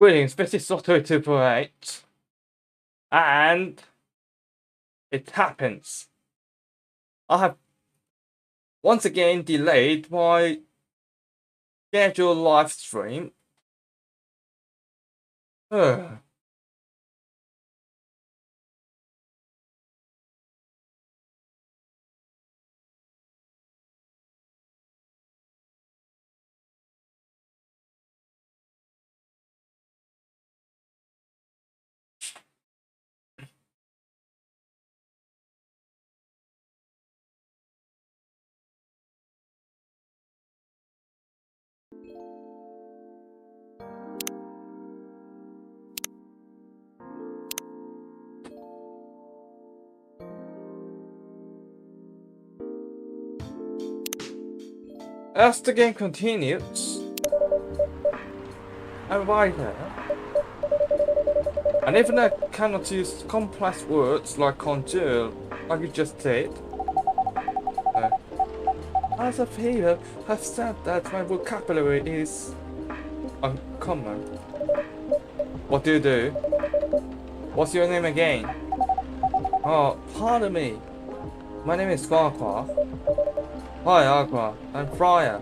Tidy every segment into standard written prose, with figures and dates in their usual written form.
Greetings, this is Soto 248, and it happens. I have once again delayed my scheduled live stream. Ugh. As the game continues, I'm right there. And even I cannot use complex words like conjure, like you just did, as a player have said that my vocabulary is uncommon. What do you do? What's your name again? Oh, pardon me. My name is Aqua. Hi, Aqua. I'm Friar.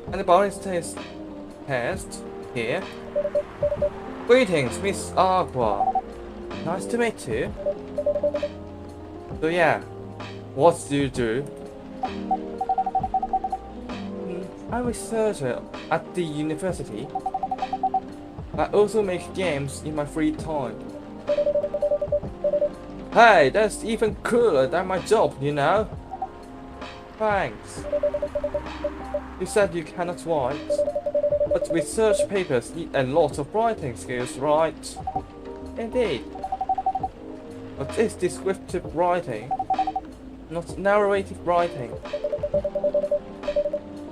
And the body test here. Greetings, Miss Aqua. Nice to meet you. So yeah, what do you do? I'm a researcher at the university. I also make games in my free time. Hey, that's even cooler than my job, you know? Thanks. You said you cannot write, but research papers need a lot of writing skills, right? Indeed. But it's descriptive writing, not narrative writing.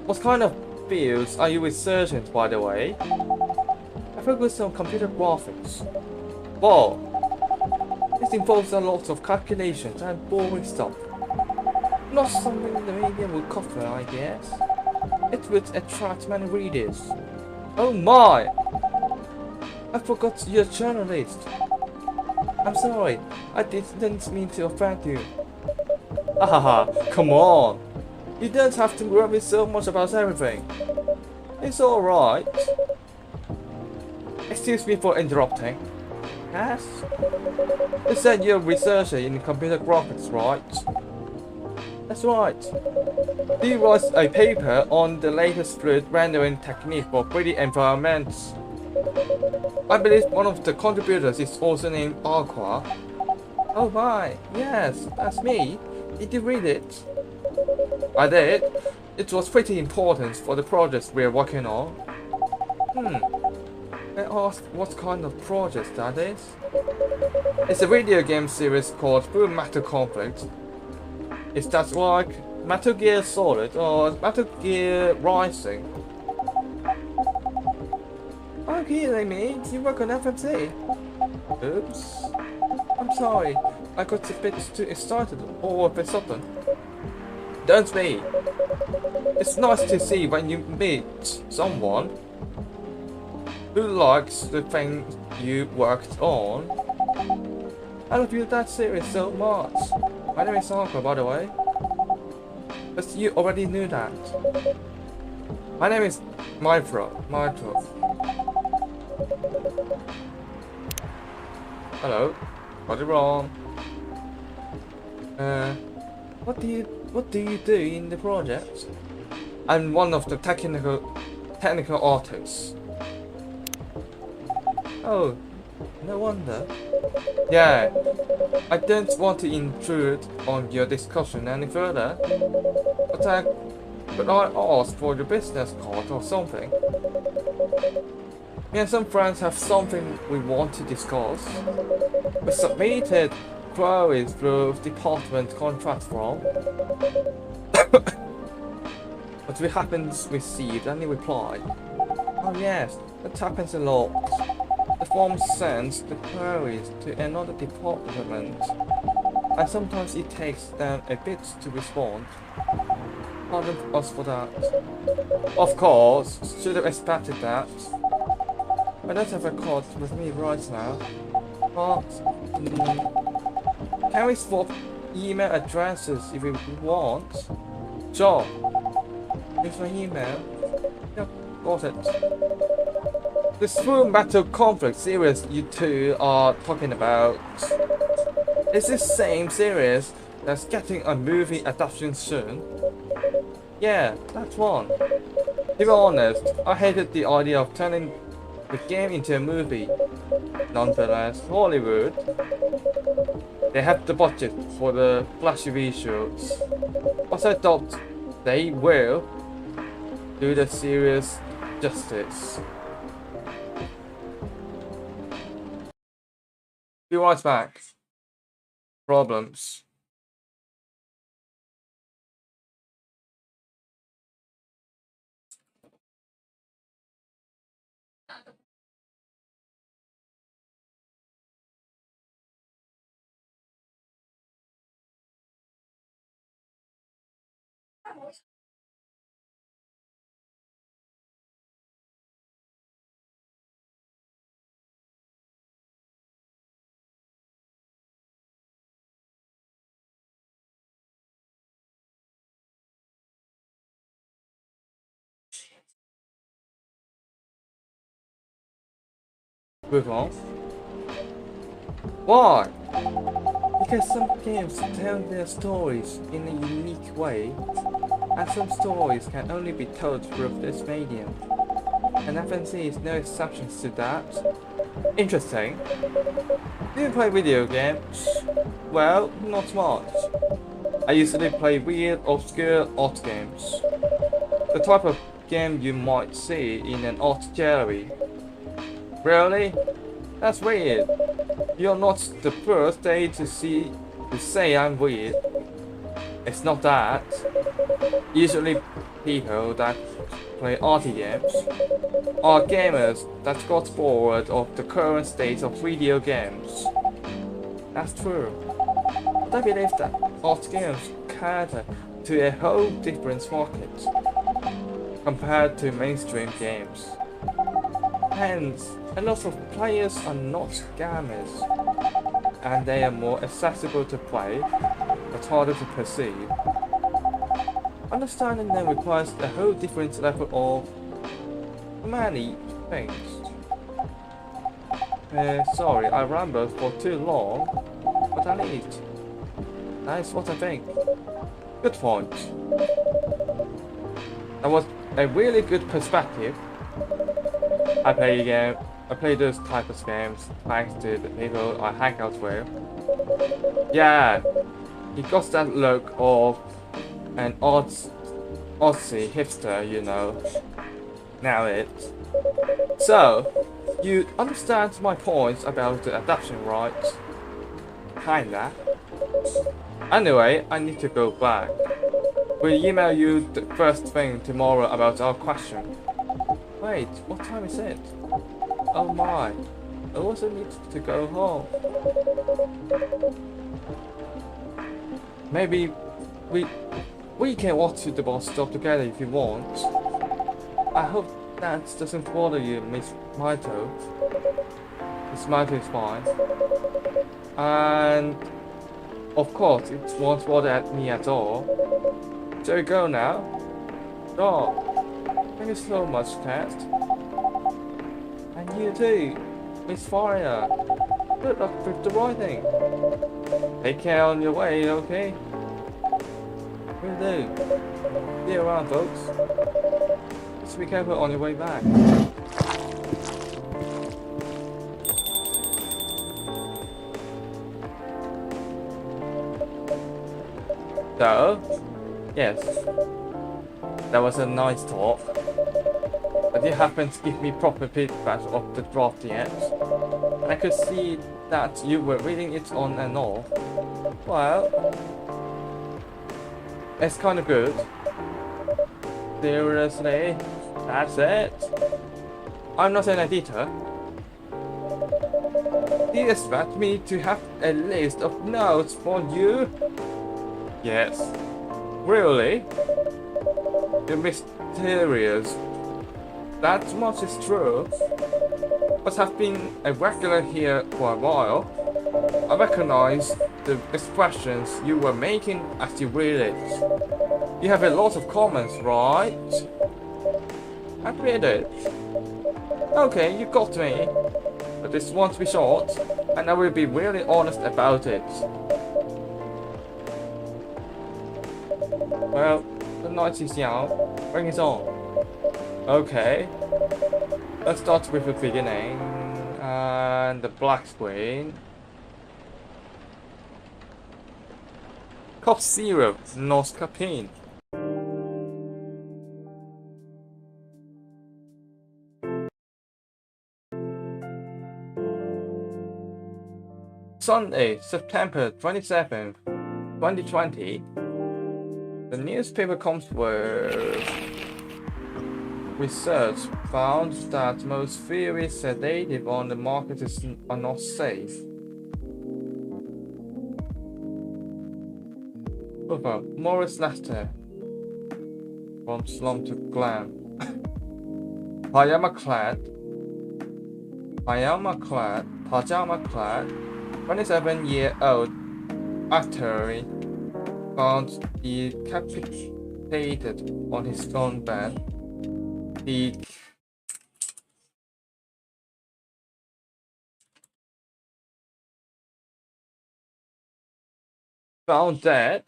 What kind of fields are you researching, by the way? I focus on computer graphics. Wow, this involves a lot of calculations and boring stuff. Not something the media would cover, I guess. It would attract many readers. Oh my! I forgot you're a journalist. I'm sorry, I didn't mean to offend you. Hahaha, come on! You don't have to worry so much about everything. It's alright. Excuse me for interrupting. Yes? You said you're a researcher in computer graphics, right? That's right. Do you write a paper on the latest fluid rendering technique for 3D environments? I believe one of the contributors is also named Aqua. Oh my, yes, that's me. Did you read it? I did. It was pretty important for the project we're working on. I asked what kind of project that is? It's a video game series called Full Metal Conflict. Is that like Metal Gear Solid or Metal Gear Rising? Are you kidding me? You work on FMC? Oops. I'm sorry. I got a bit too excited all of a sudden. Don't be. It's nice to see when you meet someone who likes the thing you worked on. I love you that series so much. My name is Aqua, by the way. But you already knew that. My name is Mythra. Hello. Got it wrong. What do you do in the project? I'm one of the technical artists. Oh, no wonder. Yeah, I don't want to intrude on your discussion any further, but I asked for your business card or something. Me and some friends have something we want to discuss. We submitted queries through department contract form, but we haven't received any reply. Oh yes, that happens a lot. The form sends the queries to another department, and sometimes it takes them a bit to respond. Pardon us for that. Of course, should have expected that. I don't have a card with me right now. But can we swap email addresses if we want? Sure. Here's my email. Yep, got it. This Full Metal Conflict series you two are talking about is this same series that's getting a movie adaptation soon? Yeah, that one. To be honest, I hated the idea of turning the game into a movie. Nonetheless, Hollywood, they have the budget for the flashy visuals, but I thought they will do the series justice. Be right back. Problems. Move on. Why? Because some games tell their stories in a unique way, and some stories can only be told through this medium. And FNC is no exception to that. Interesting. Do you play video games? Well, not much. I usually play weird, obscure art games. The type of game you might see in an art gallery. Really? That's weird. You're not the first day to say I'm weird. It's not that. Usually people that play arty games are gamers that got bored of the current state of video games. That's true. But I believe that art games cater to a whole different market compared to mainstream games. Hence, a lot of players are not gamers, and they are more accessible to play, but harder to perceive. Understanding them requires a whole different level of many things. Sorry, I rambled for too long, but at least that is what I think. Good point. That was a really good perspective. I play those type of games thanks to the people I hang out with. Yeah, he got that look of an Aussie hipster, you know. Now it. So, you understand my points about the adaptation, right? Kinda. Anyway, I need to go back. We'll email you the first thing tomorrow about our question. Wait, what time is it? Oh my, I also need to go home. Maybe we can walk to the bus stop together if you want. I hope that doesn't bother you, Miss Mito. Miss Mito is fine. And of course, it won't bother me at all. Shall we go now? Sure. Thank you so much, Test. And you too, Miss Faria. Good luck with the writing. Take care on your way, okay? Will do. See you around, folks. Just be careful on your way back. So, yes, that was a nice talk. But you haven't given me proper feedback of the draft yet. And I could see that you were reading it on and off. Well, it's kind of good. Seriously, that's it. I'm not an editor. Do you expect me to have a list of notes for you? Yes. Really? You're mysterious. That much is true. but have been a regular here for a while. I recognize the expressions you were making as you read it. You have a lot of comments, right? I read it. Okay, you got me. But this won't be short, and I will be really honest about it. Well, the night is young. Bring it on. Okay. Let's start with the beginning. And the black screen. Cop Zero, North Campaign. Sunday, September 27th, 2020. The newspaper comes with research found that most serious sedative on the market are not safe. Over Morris Lester from slum to glam. Pajama clad, 27-year-old actor found decapitated on his own bed. He found dead.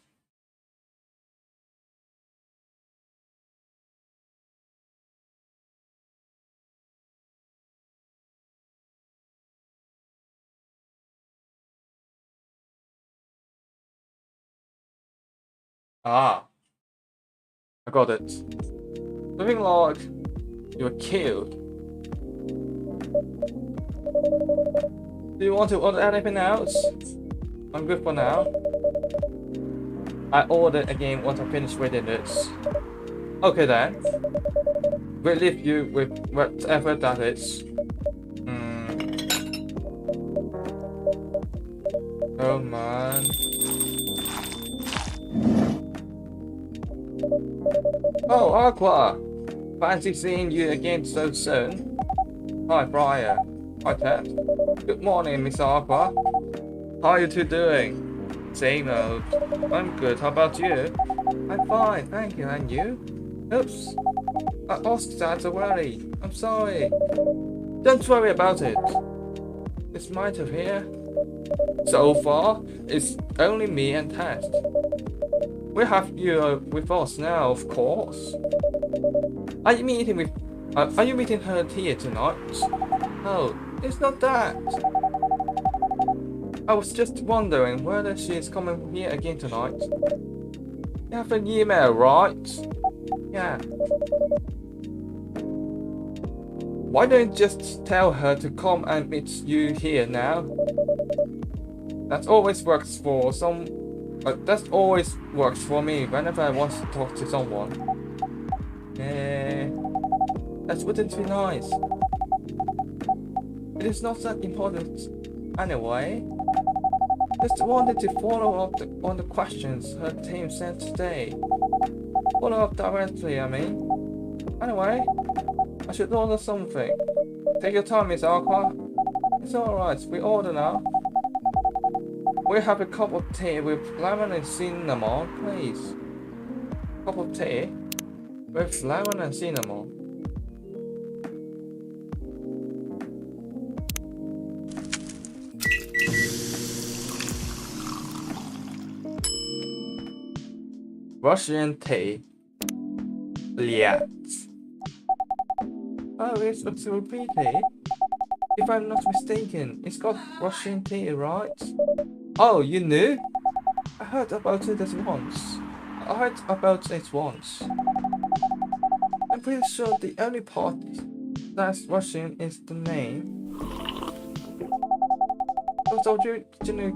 Ah, I got it. Something like you were killed. Do you want to order anything else? I'm good for now. I order again once I finish reading this. Okay then. We'll leave you with whatever that is. Oh man. Oh, Aqua! Fancy seeing you again so soon. Hi, Briar. Hi, Ted. Good morning, Miss Aqua. How are you two doing? Same old. I'm good. How about you? I'm fine, thank you. And you? Oops. I asked that already. I'm sorry. Don't worry about it. It's my turn here. So far, it's only me and Ted. We have you with us now, of course. Are you meeting her here tonight? Oh, it's not that. I was just wondering whether she is coming here again tonight. You have an email, right? Yeah. Why don't you just tell her to come and meet you here now? That always works for me whenever I want to talk to someone. That wouldn't be nice. It is not that important anyway. Just wanted to follow up on the questions her team sent today. Follow up directly, I mean. Anyway, I should order something. Take your time, Miss Aqua. It's alright, we order now. We have a cup of tea with lemon and cinnamon, please. Cup of tea with lemon and cinnamon. Russian tea. Liat. Oh, it looks so pretty. If I'm not mistaken, it's got Russian tea, right? Oh, you knew? I heard about it once. I'm pretty sure the only part that's Russian is the name. It was originally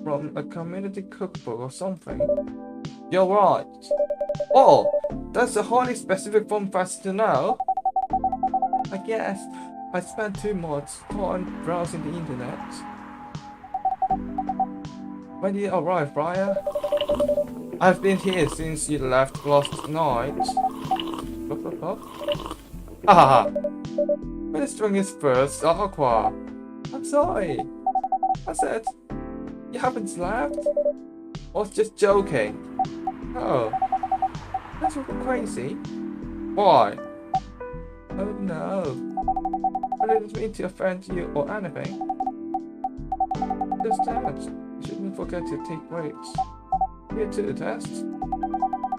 from a community cookbook or something. You're right. Oh, that's a highly specific fun fact to know. I guess I spent too much time browsing the internet. When did you arrive, Briar? I've been here since you left last night. Ah! Ministering is first, Aqua. I'm sorry. I said, you haven't slept? I was just joking. Oh, that's crazy. Why? Oh no. I didn't mean to offend you or anything. Just that. You shouldn't forget to take breaks. Here to the test.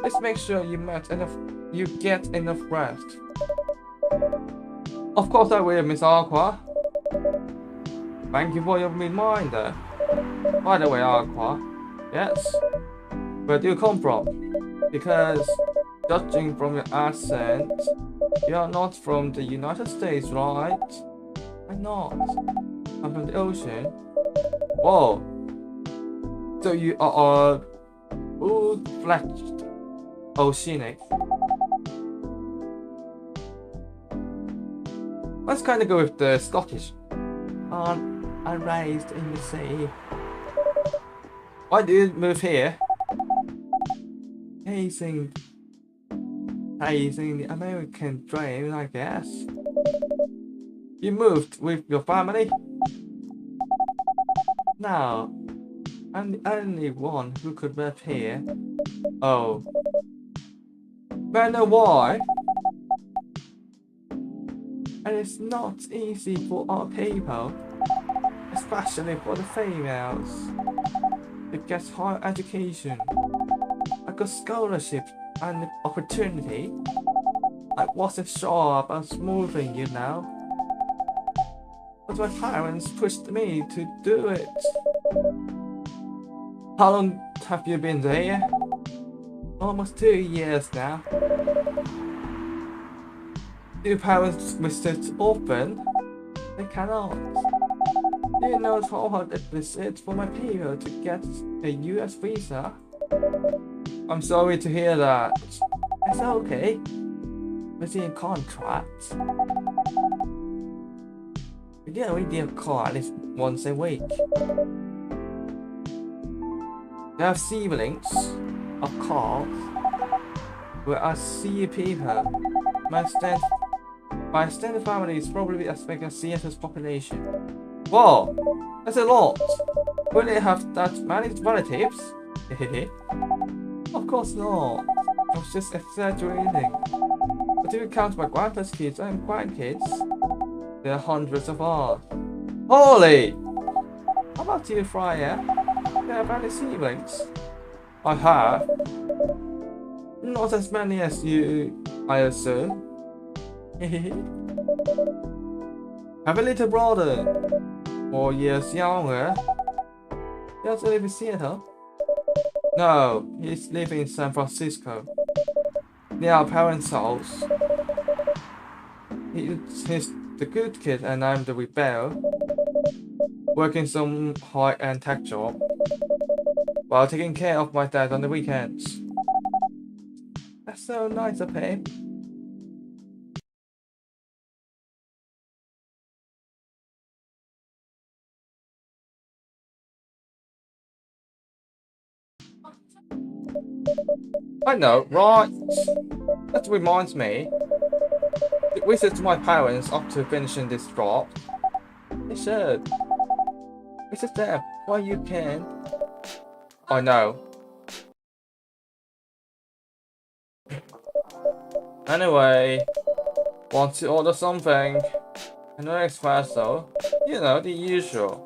Let's make sure you get enough rest. Of course I will, Miss Aqua. Thank you for your reminder. By the way, Aqua. Yes? Where do you come from? Because, judging from your accent, you are not from the United States, right? I'm not. I'm from the ocean. Whoa. So you are a full-fledged oceanic. Let's kind of go with the Scottish. I'm raised in the sea. Why did you move here? Chasing the American dream, I guess. You moved with your family? No, I'm the only one who could live here. Oh. But I know why. And it's not easy for our people, especially for the females, to get higher education. I got scholarship and opportunity. I wasn't sure about moving, you know. But my parents pushed me to do it. How long have you been there? Almost 2 years now. Do parents visit often? They cannot. Do you know how hard it is for my people to get a US visa? I'm sorry to hear that. It's okay. We're seeing contracts. We get a video call at least once a week. They have siblings, of course, where I see people. My extended family is probably as big as Seattle's population. Whoa, that's a lot. Will they have that many relatives? Of course not. I was just exaggerating. But if you count my grandpa's kids and grandkids, there are hundreds of ours. Holy! How about you, Friar? Do you have any siblings? I have. Not as many as you, I assume. Have a little brother. 4 years younger. He also lives in Seattle. No, he's living in San Francisco. Near our parents' house. He's the good kid and I'm the rebel. Working some high-end tech job. While taking care of my dad on the weekends. That's so nice of him. I know, right? That reminds me. Visit my parents after finishing this job. They should. Visit them while you can. I know. Anyway, want to order something? Another espresso? You know, the usual.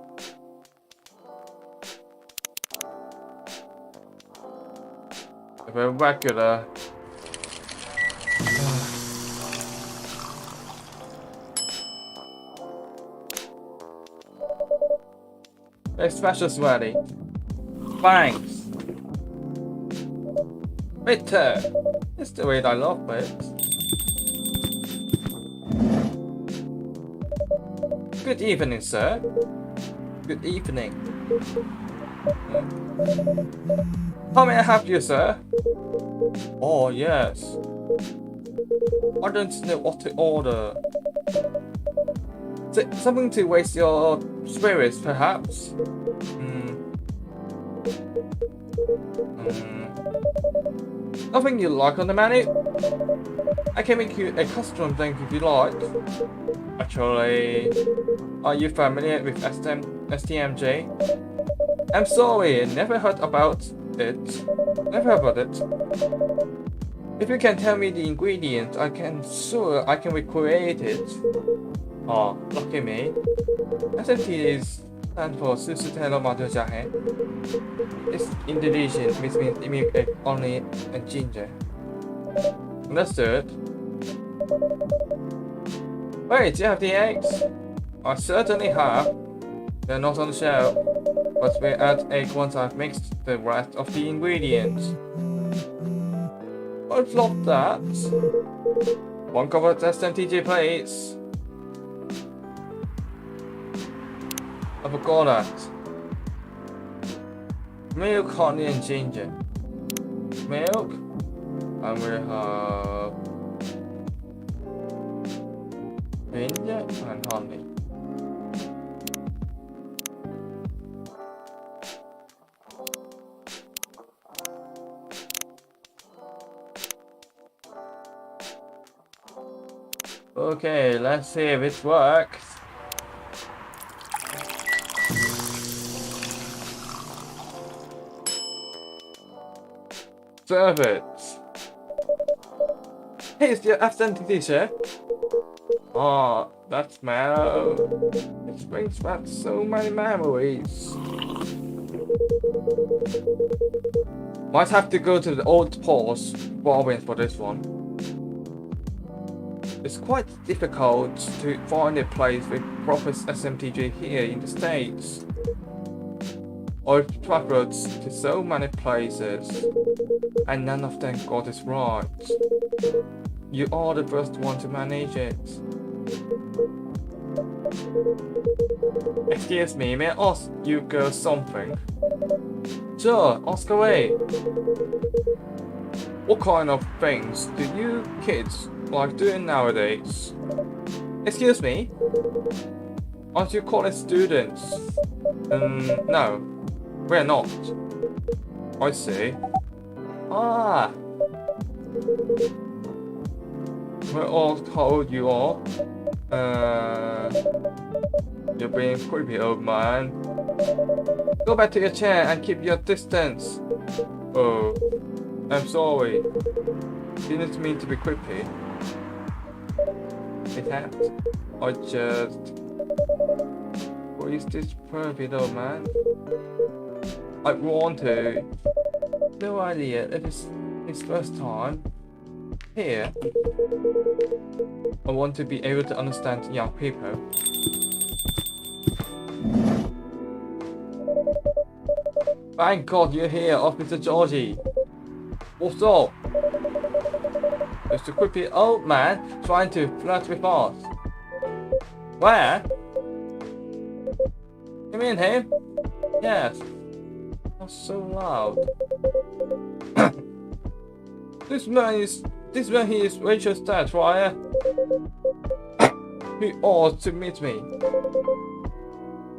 Very regular. Espresso's ready. Thanks. Bitter. It's the way I love it. Good evening, sir. Good evening. How may I help you, sir? Oh, yes. I don't know what to order. Something to waste your spirits, perhaps? Nothing you like on the menu? I can make you a custom drink if you like. Actually, are you familiar with STMJ? I'm sorry, never heard about it. Never heard about it. If you can tell me the ingredients, I can recreate it. Oh, lucky me. SMT stands for Susutelo Madu Jahe. It's Indonesian, which means milk, egg, only, and ginger. Understood. Wait, do you have the eggs? I certainly have. They're not on the shelf, but we'll add egg once I've mixed the rest of the ingredients. I'd love that. One cup of SMTJ, please. I forgot that. Milk, honey, and ginger. Milk, and we have ginger and honey. Okay, let's see if it works. Serve it. Here's the absentee teacher. Oh, that smell. It brings back so many memories. Might have to go to the old pause province for this one. It's quite difficult to find a place with proper SMTJ here in the States. I've traveled to so many places, and none of them got it right. You are the first one to manage it. Excuse me, may I ask you girls something? Sure, ask away. What kind of things do you kids like doing nowadays? Excuse me? Aren't you college students? No, we're not. I see. Ah! We're all told you are. You're being creepy, old man. Go back to your chair and keep your distance. Oh, I'm sorry. Didn't mean to be creepy. It happened. I just... Who is this perfect old man? I want to... No idea if it's his first time here. I want to be able to understand young people. Thank God you're here, Officer Georgie. What's up? It's the creepy old man trying to flirt with us. Where? You mean him? Yes. Not so loud. This man he is Rachel's dad, right? He ought to meet me.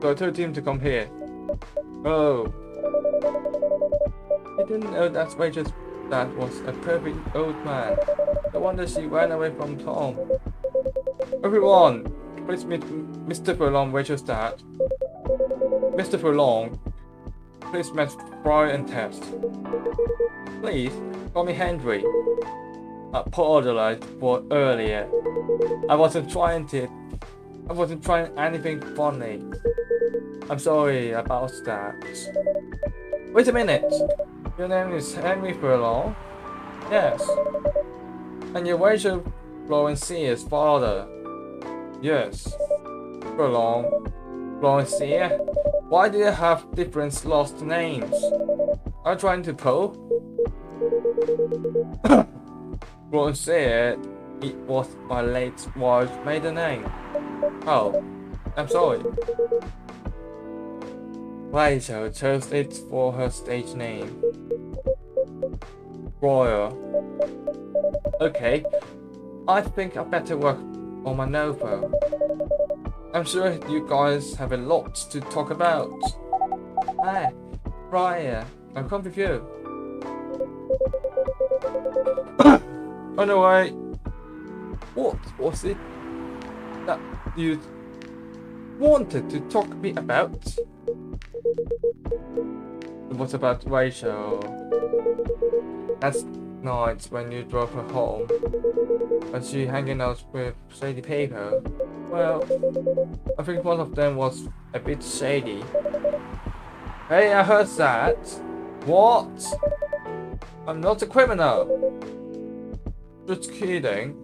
So I told him to come here. Oh. I didn't know that Rachel's dad was a perfect old man. No wonder she ran away from Tom. Everyone, please meet Mr. Furlong, Rachel's dad. Mr. Furlong, please meet Brian and Tess. Please, call me Henry. I apologize for earlier. I wasn't trying anything funny. I'm sorry about that. Wait a minute. Your name is Henry Furlong? Yes. And you're Rachel Florencia's father? Yes. Furlong. Florencia? Why do you have different last names? Are you trying to pull? Florencia, it was my late wife's maiden name. Oh, I'm sorry. Rachel chose it for her stage name. Royal. Okay, I think I better work on my novel. I'm sure you guys have a lot to talk about. Hi, Brian, I'll come with you. On the way. What was it that you wanted to talk to me about? What about Rachel? Last night when you drove her home, was she hanging out with shady people? Well, I think one of them was a bit shady. Hey, I heard that. What? I'm not a criminal. Just kidding.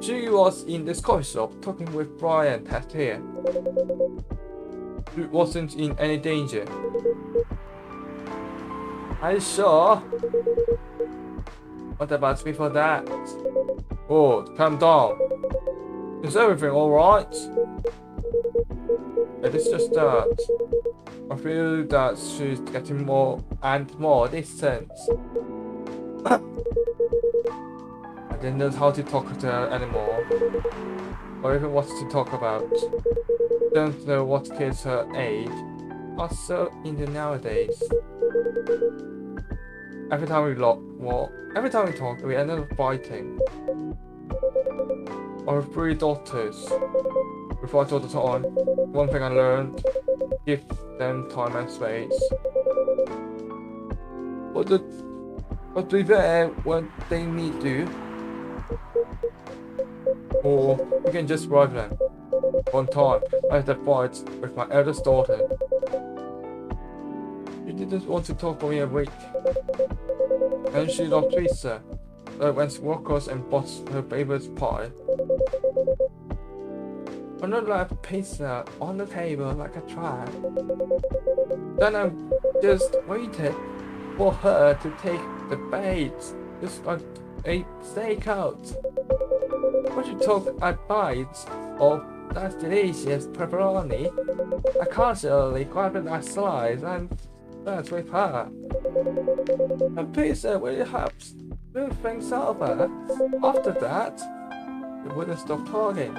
She was in this coffee shop talking with Brian Tastier. She wasn't in any danger. Are you sure? What about before that? Oh, calm down. Is everything alright? It is just that I feel that she's getting more and more distant. I don't know how to talk to her anymore, or even what to talk about. Don't know what kids her age are so into nowadays. Every time we talk, we end up fighting. I have 3 daughters. We fight all the time. One thing I learned: give them time and space. But be there when they need to. Or you can just drive them. One time, I had a fight with my eldest daughter. She didn't want to talk for me a week. And she loved pizza. So I went to Walker's and bought her favorite pie. I not left pizza on the table like a trap. Then I just waited for her to take the bait, just like a stakeout. When she took a bite of that delicious pepperoni, I casually grabbed a slice and danced with her. And pizza really helps move things over. After that, we wouldn't stop talking.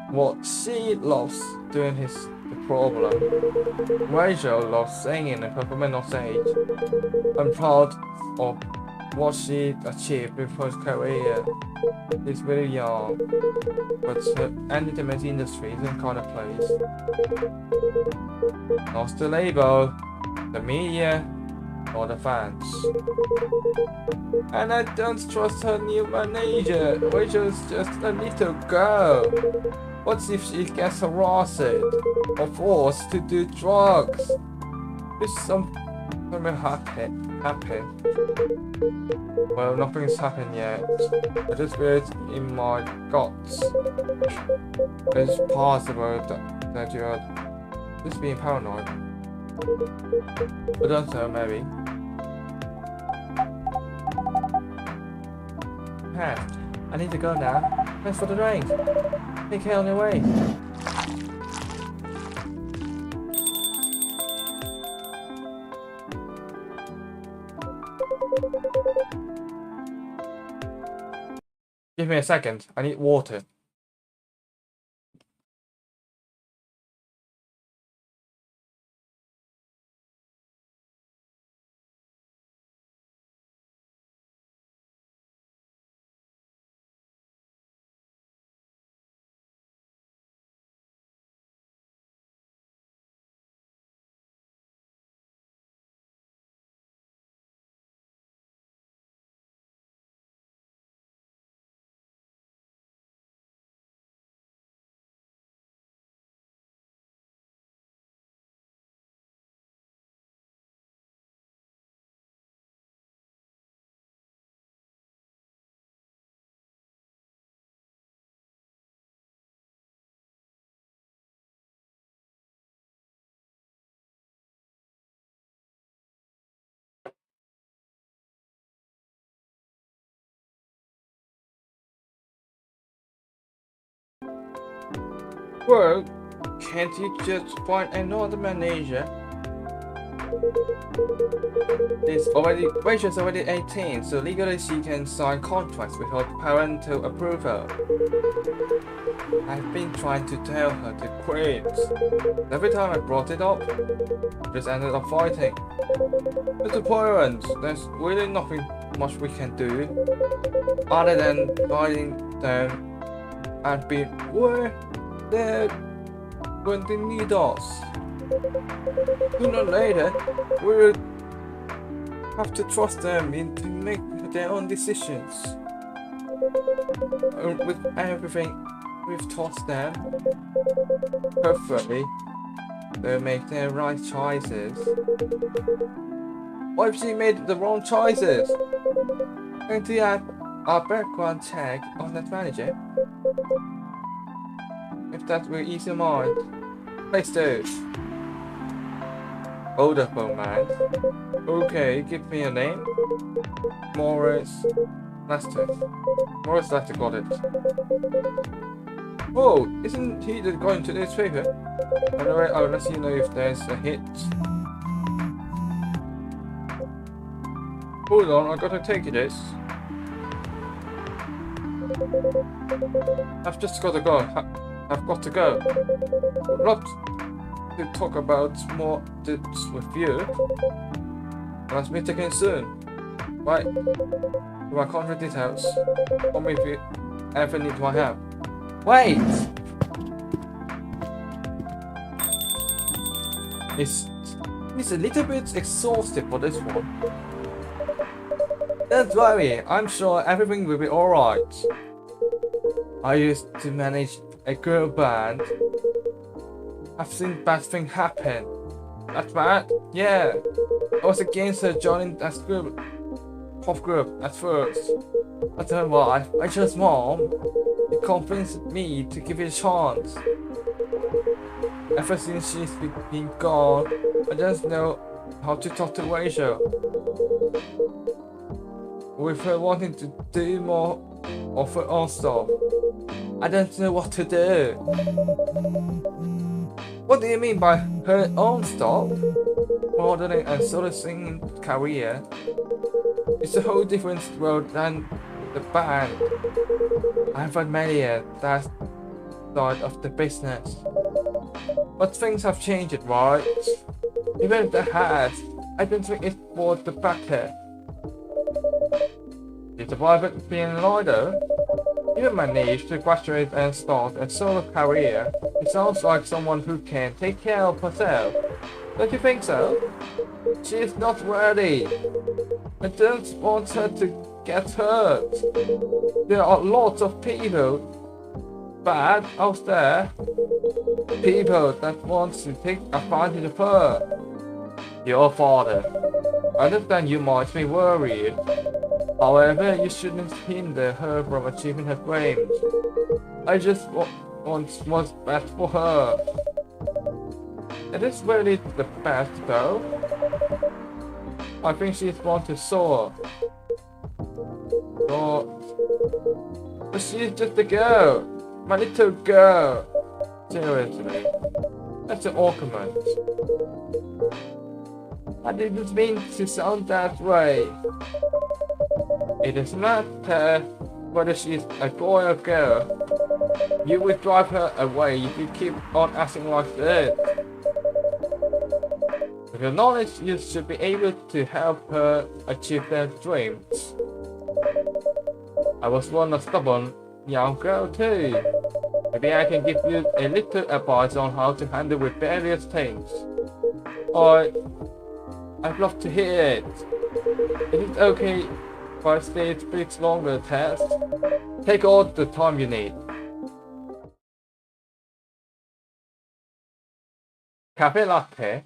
What she loves doing is the problem. Rachel loves singing and performing on stage. I'm proud of what she achieved with her career. She's very young, but her entertainment industry is in kind of place. Not the label, the media, or the fans. And I don't trust her new manager. Rachel's just a little girl. What if she gets harassed or forced to do drugs? If something happen. Well, nothing's happened yet. I just feel it in my guts. It's possible that you're just being paranoid. I don't know, maybe. Pat, I need to go now. Thanks for the drink. Take care on your way. Give me a second. I need water. Well, can't you just find another manager? Rachel's already 18, so legally she can sign contracts without parental approval. I've been trying to tell her to quit. Every time I brought it up, we just ended up fighting. As a parent, there's really nothing much we can do other than guiding them and be there when they need us. Sooner or later, we'll have to trust them to make their own decisions. With everything we've taught them, hopefully, they'll make their right choices. What if she made the wrong choices? Going to have a background check on that manager? If that will ease your mind, please do. Hold up, old man. Okay, give me a name. Morris Lester. Morris Lester, got it. Oh, isn't he going to this paper? Anyway, I'll let you know if there's a hit. Hold on, I gotta take this. I've just gotta go. I've got to go. I'd love to talk about more this with you. Let's meet again soon. Bye. For my contact details, call me if you ever need my help. Wait! He's a little bit exhausted for this one. Don't worry, I'm sure everything will be alright. I used to manage a girl band. I've seen bad things happen. That's bad? Yeah. I was against her joining that group, pop group at first. I don't know why. Rachel's mom, she convinced me to give it a chance. Ever since she's been gone, I don't know how to talk to Rachel. With her wanting to do more of her own stuff, I don't know what to do. What do you mean by her own stuff? Modeling and solo singing career is a whole different world than the band. I've admired that side of the business. But things have changed, right? Even if they had, I don't think it's for the better. It's a private being a lawyer. Even managed to graduate and start a solo career. It sounds like someone who can take care of herself. Don't you think so? She is not ready. I don't want her to get hurt. There are lots of people bad out there. People that want to take advantage of her. Your father. I understand you might be worried. However, you shouldn't hinder her from achieving her dreams. I just want what's best for her. It is really the best though. I think she's born to soar. But she's just a girl. My little girl. Seriously. That's an argument. I didn't mean to sound that way. It doesn't matter whether she's a boy or girl. You will drive her away if you keep on acting like this. With your knowledge, you should be able to help her achieve their dreams. I was once a stubborn young girl too. Maybe I can give you a little advice on how to handle with various things. I'd love to hear it. Is it okay if I stay a bit longer test? Take all the time you need. Cafe latte,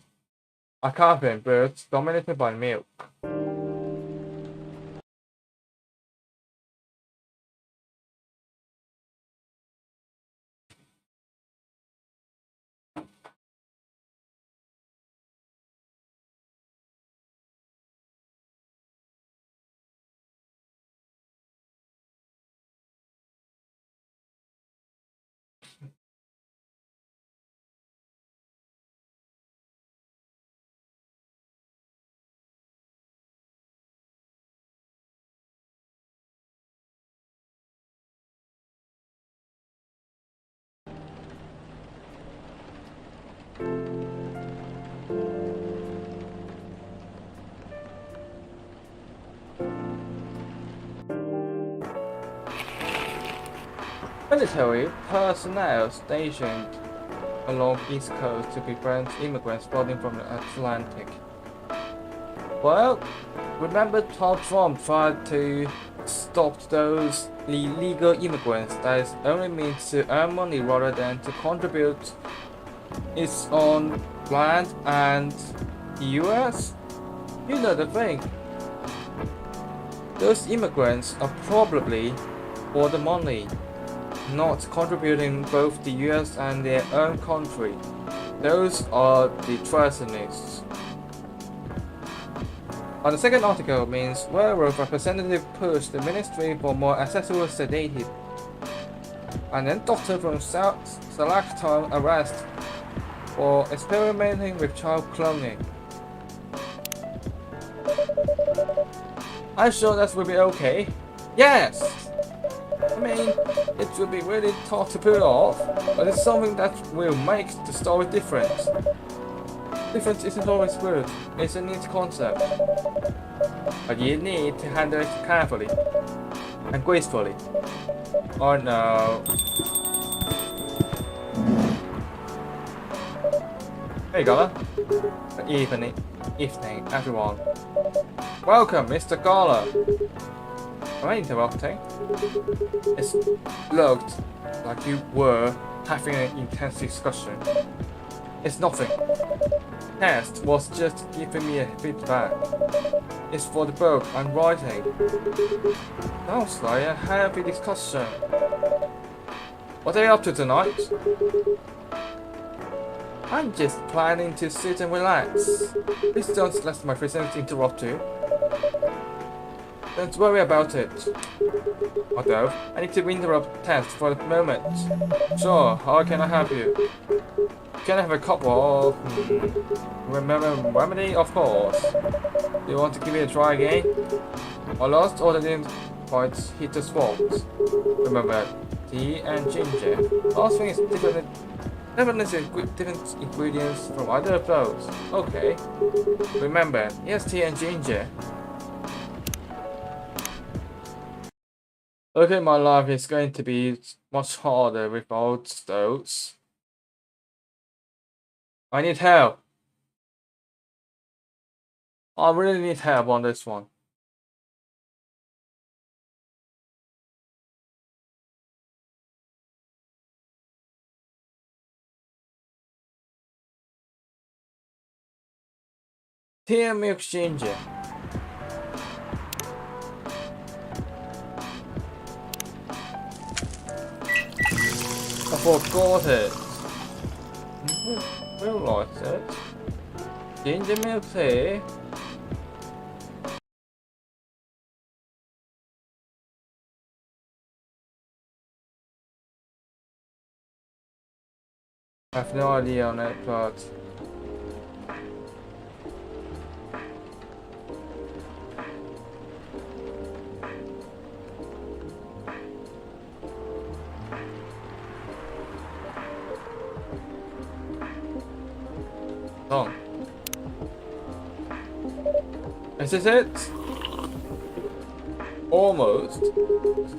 a cafe birds dominated by milk. Military personnel stationed along East Coast to prevent immigrants flooding from the Atlantic. Well, remember how Trump tried to stop those illegal immigrants that only means to earn money rather than to contribute its own land and the US? You know the thing. Those immigrants are probably for the money, not contributing both the US and their own country. Those are the treasonists. On the second article means railroad representative pushed the ministry for more accessible sedative, and then doctor from select time arrest for experimenting with child cloning. I'm sure that will be okay. Yes! I mean, it will be really tough to pull off, but it's something that will make the story different. Difference isn't always good, it's a neat concept. But you need to handle it carefully and gracefully. Oh no. Hey Gala. Good evening, everyone. Welcome, Mr. Gala. Am I interrupting? It looked like you were having an intense discussion. It's nothing. Test was just giving me a feedback. It's for the book I'm writing. Sounds like a heavy discussion. What are you up to tonight? I'm just planning to sit and relax. Please don't let my presence interrupt you. Don't worry about it. Although, I need to interrupt Test for the moment. Sure, how can I help you? Can I have a cup of remedy? Of course. Do you want to give it a try again? I lost all the didn't quite hit the spot. Remember, tea and ginger. Last thing is different ingredients from either of those. Okay. Remember, yes, tea and ginger. Okay, my life is going to be much harder without those. I need help. I really need help on this one. Tea and milk ginger. I forgot it. Realized it. Ginger milk tea. I have no idea on it, but done. Is this it? Almost.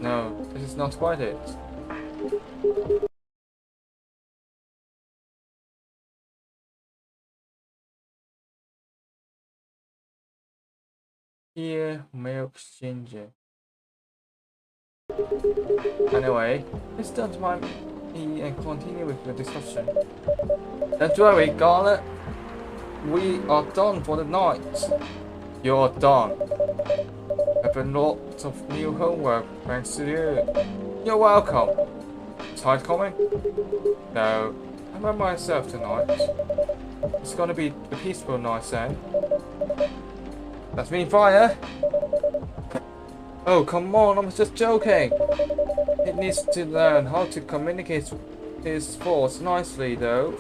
No, this is not quite it. Here, milk ginger. Anyway, let's don't mind me and continue with the discussion. Don't worry, Garnet. We are done for the night. You're done. I've been lots of new homework thanks to you. You're welcome. Tide coming? No, I'm by myself tonight. It's gonna be a peaceful night then. That's me fire. Oh, come on, I was just joking. It needs to learn how to communicate his thoughts nicely, though.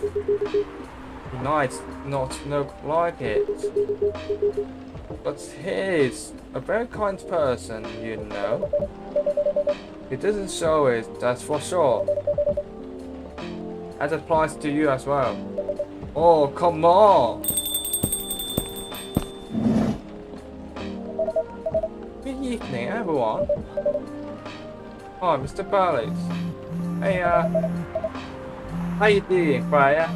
He might not look like it. But he's a very kind person, you know. He doesn't show it, that's for sure. That applies to you as well. Oh, come on! Good evening, everyone. Hi, Mr. Ballas. Hey, how you doing, Freya?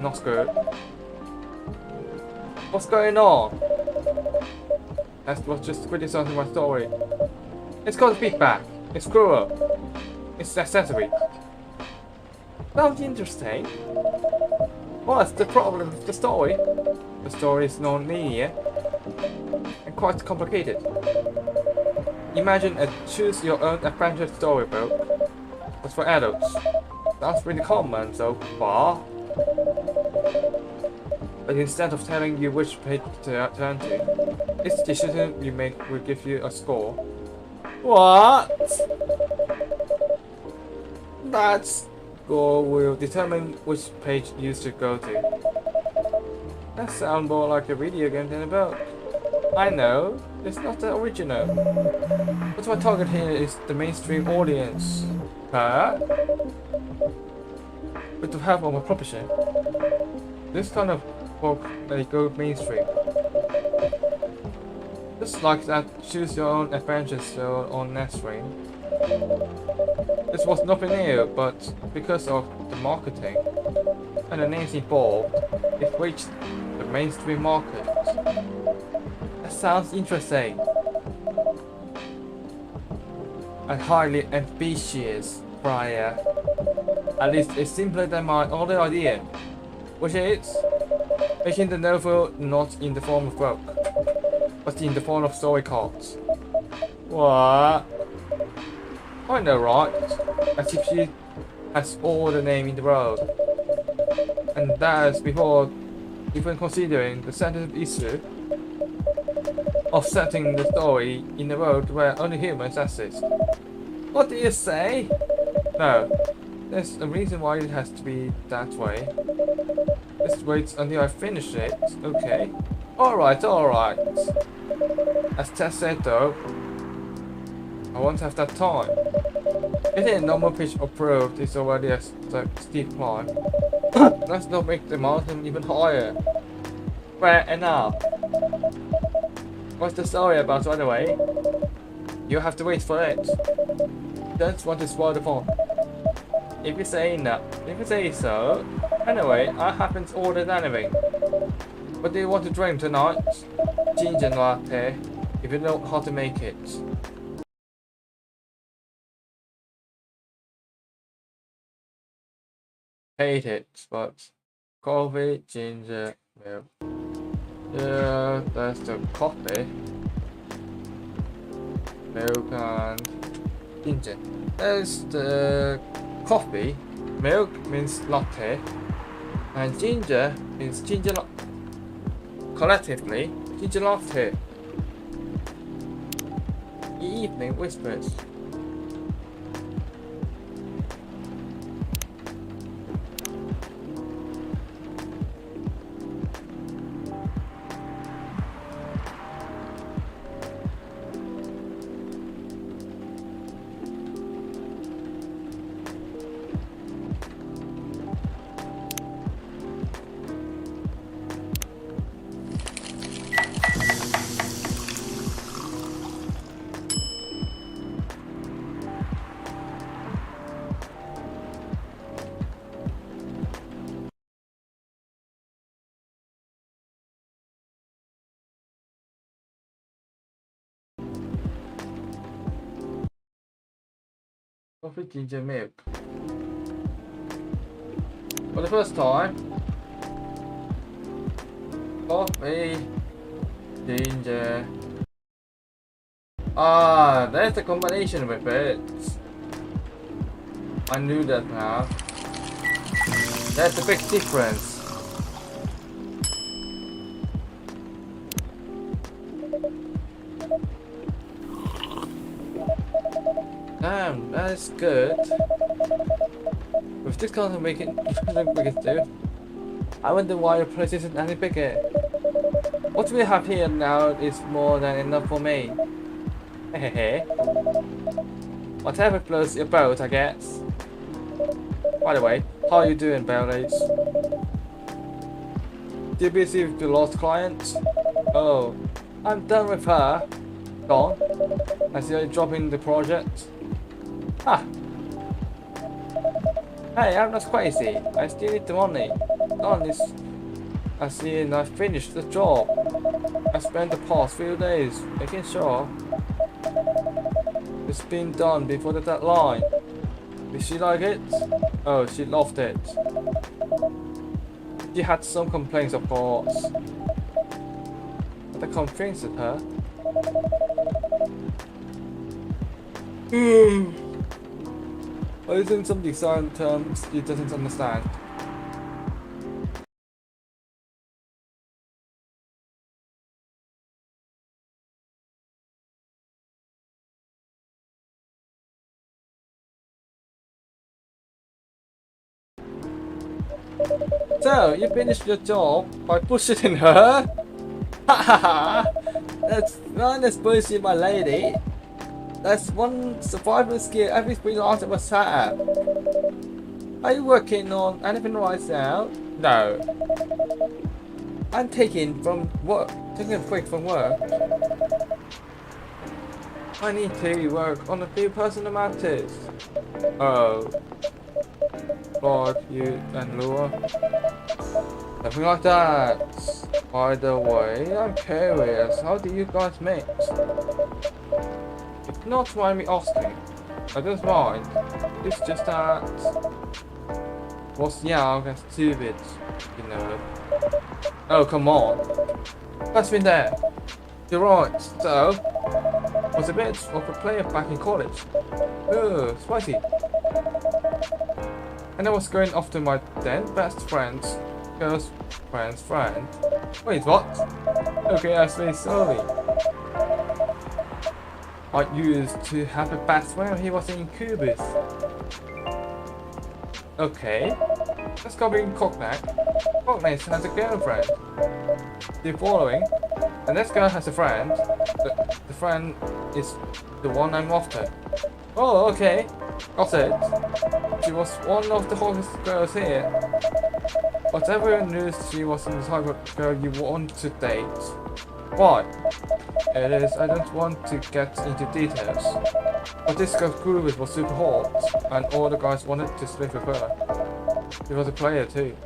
Not good. What's going on? That's what's just criticizing my story. It's called feedback. It's cruel. It's accessory. Sounds interesting. What's the problem with the story? The story is non-linear and quite complicated. Imagine a choose-your-own-adventure storybook, but for adults. Sounds really common so far. But instead of telling you which page to turn to, each decision you make will give you a score. What? That score will determine which page you should go to. That sounds more like a video game than a book. I know, it's not the original. But my target here is the mainstream audience. But with the help of my publisher, this kind of book may go mainstream. Just like that choose your own adventure show on Netstream. This was nothing new, but because of the marketing and the names involved, it reached the mainstream market. That sounds interesting and highly ambitious, Freya. At least it's simpler than my other idea, which is making the novel not in the form of book, but in the form of story cards. What? I know, right? As if she has all the name in the world. And that's before even considering the sensitive issue of setting the story in a world where only humans exist. What do you say? No, there's a reason why it has to be that way. Just wait until I finish it, okay? Alright. As Tess said though, I won't have that time. Getting a normal pitch approved is already a steep climb. Let's not make the mountain even higher. Fair enough. What's the story about, by the way? You have to wait for it. Don't want to spoil the fun. If you say no, if you say so. Anyway, I haven't ordered anything. What do you want to drink tonight? Ginger latte, if you know how to make it. Hate it, but coffee, ginger, milk. Yeah, that's the coffee. Milk and ginger. There's the coffee. Milk means latte. And ginger means ginger latte. Collectively, ginger latte. Evening whispers. Coffee, ginger, milk. For the first time, coffee, ginger. Ah, there's the combination with it. I knew that now. That's a big difference. Damn, that's good. With this kind of making bigger too. I wonder why your place isn't any bigger. What we have here now is more than enough for me. Hehehe. Whatever floats your boat, I guess. By the way, how are you doing, Baileys? Did you busy with the lost client? Oh, I'm done with her. Gone. I see you dropping the project. Ah, Hey, I'm not crazy. I still need the money. Done is as in I finished the job. I spent the past few days making sure it's been done before the deadline. Did she like it? Oh, she loved it. She had some complaints, of course, but I convinced her. I using some design terms she doesn't understand. So, you finished your job by bullshitting her? Hahaha! That's not as bullshit, my lady. That's one survival skill every freelancer must have. Are you working on anything right now? No. I'm taking a break from work. I need to work on a few personal matters. Oh. Lord, you and Lua. Something like that. By the way, I'm curious, how do you guys mix? If not mind me asking, I don't mind. It's just that was young and stupid, you know. Oh, come on. That's been there. You're right, so was a bit of a player back in college. Oh, spicy. And I was going after my then best friend's girlfriend's friend. Wait, what? Okay, I say sorry. I used to have a best friend when he was in Cubis. Okay, let's go in Cognac. Cognac has a girlfriend. The following, and this girl has a friend. The friend is the one I'm after. Oh, okay. Got it. She was one of the hottest girls here. But everyone knew she wasn't the type of girl you want to date. Why? It is, I don't want to get into details. But this girl's groove was super hot, and all the guys wanted to sleep with her. She was a player too.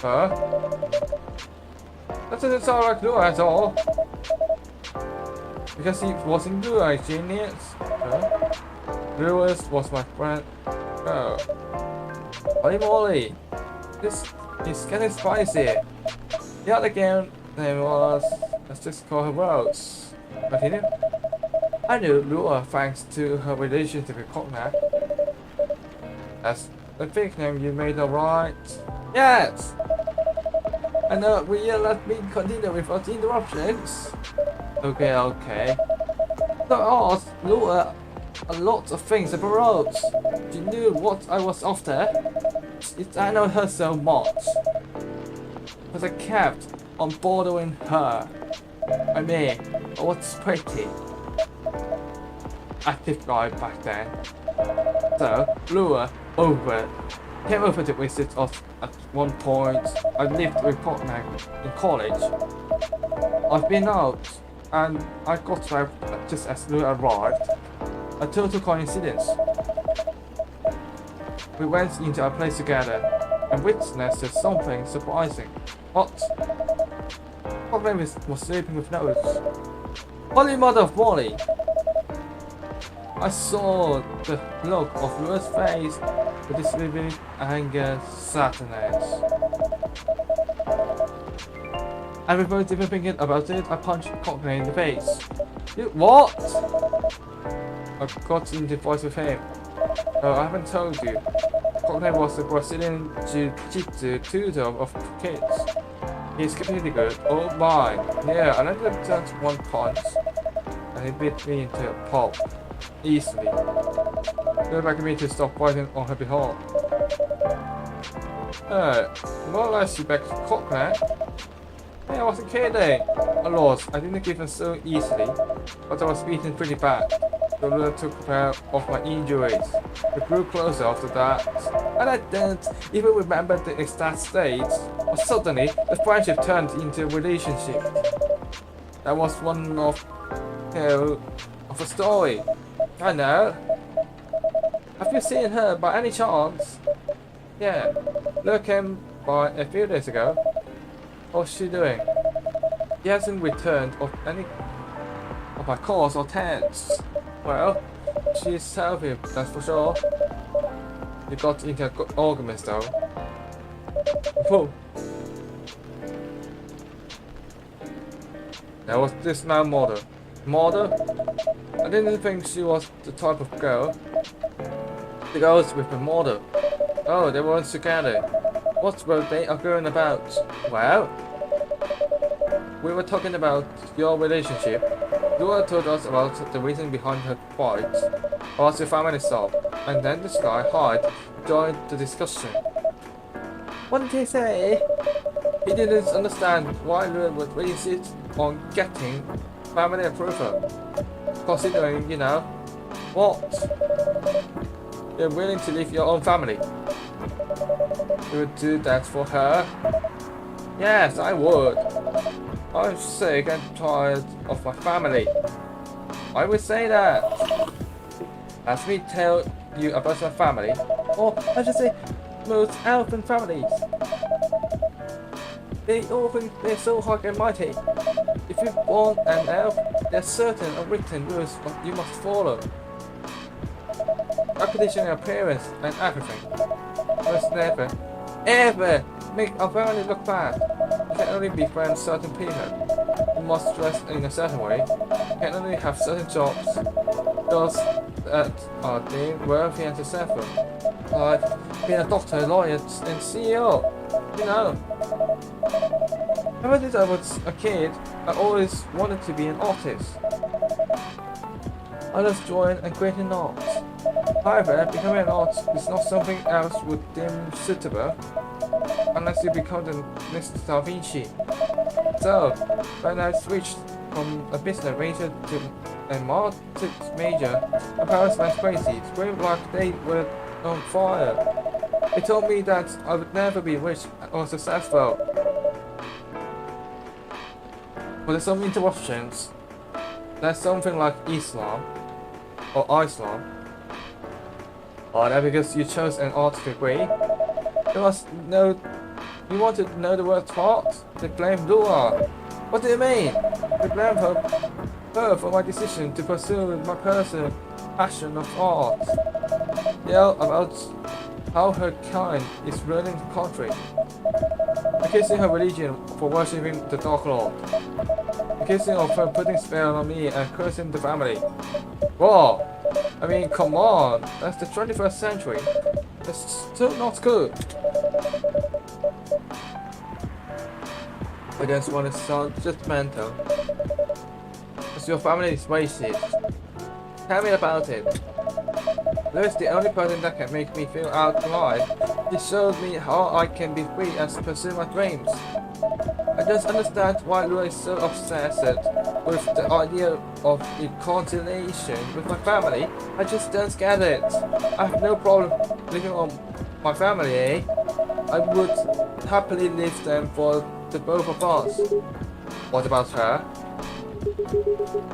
Her? That doesn't sound like Lua at all. Because he wasn't Lua, genius. Huh? Lewis was my friend. Oh. Holy moly. This is getting spicy. The other game name was, let's just call her Rose. Continue. I knew Lua thanks to her relationship with Cognac. That's the fake name you made, alright? Yes! And will you let me continue without interruptions? Okay, okay. So I asked Lua a lot of things about Rose. She knew what I was after. I know her so much. But I kept on bothering her. I mean, I was pretty active guy back then. So, Lua came over to visit us at one point. I lived with Cognac in college. I've been out, and I got there just as Lua arrived. A total coincidence. We went into a place together and witnessed something surprising. What? Cognac was sleeping with Nose. Holy mother of Molly! I saw the look of Lua's face with this living anger, sadness. And without even thinking about it, I punched Cognac in the face. You, what? I got into fight with him. Oh, I haven't told you. Cognac was a Brazilian jiu-jitsu tutor of kids. He's completely good. Oh my. Yeah, I landed just one punch and he beat me into a pulp. Easily. Go back to me to stop fighting on her behalf. More or less she back to Cognac. Hey, I wasn't kidding. I lost. I didn't give him so easily, but I was beaten pretty bad. So Lua took care of my injuries. We grew closer after that, and I didn't even remember the exact stage. But suddenly, the friendship turned into a relationship. That was one of a story. I know. Have you seen her by any chance? Yeah, Lua came by a few days ago. What's she doing? She hasn't returned of any of my calls or texts. Well, she's healthy, that's for sure. You got into an argument though. Whoa. There was this man model. Model? I didn't think she was the type of girl. The girls with the model. Oh, they weren't together. What were they arguing about? Well, we were talking about your relationship. Lua told us about the reason behind her fight, about your family stuff, and then this guy, Hyde, joined the discussion. What did he say? He didn't understand why Lua would really insist on getting family approval. Considering, you know, what? You're willing to leave your own family. You would do that for her? Yes, I would. I'm sick and tired of my family. I would say that. Let me tell you about my family. Or I should say, most elfin families. They all think they're so high and mighty. If you want an elf, there are certain unwritten rules you must follow. Reputation and appearance and everything. Must never, ever make a family look bad. You can only befriend certain people. You must dress in a certain way. You can only have certain jobs. Those that are deemed worthy and successful. Like being a doctor, lawyer, and CEO. You know. Ever since I was a kid, I always wanted to be an artist. I love drawing and creating art. However, becoming an artist is not something else would deem suitable unless you become the next Da Vinci. So, when I switched from a business major to a marketing major, my parents went crazy, screamed like they were on fire. They told me that I would never be rich or successful. But there's some interruptions. There's something like Islam or Islam. Or that because you chose an art degree. You must know. You want to know the word art? They blame Lua. What do you mean? They blame her for my decision to pursue my personal passion of art. Yell about how her kind is ruining the country. Accusing her religion for worshipping the Dark Lord. Accusing of her putting spell on me and cursing the family. Whoa! I mean, come on! That's the 21st century. That's still not good. I just want to sound judgmental. Because your family is racist. Tell me about it. Louis is the only person that can make me feel alive. He showed me how I can be free and pursue my dreams. I don't understand why Lua is so obsessed with the idea of reconciliation with my family. I just don't get it. I have no problem living on my family, eh? I would happily leave them for the both of us. What about her?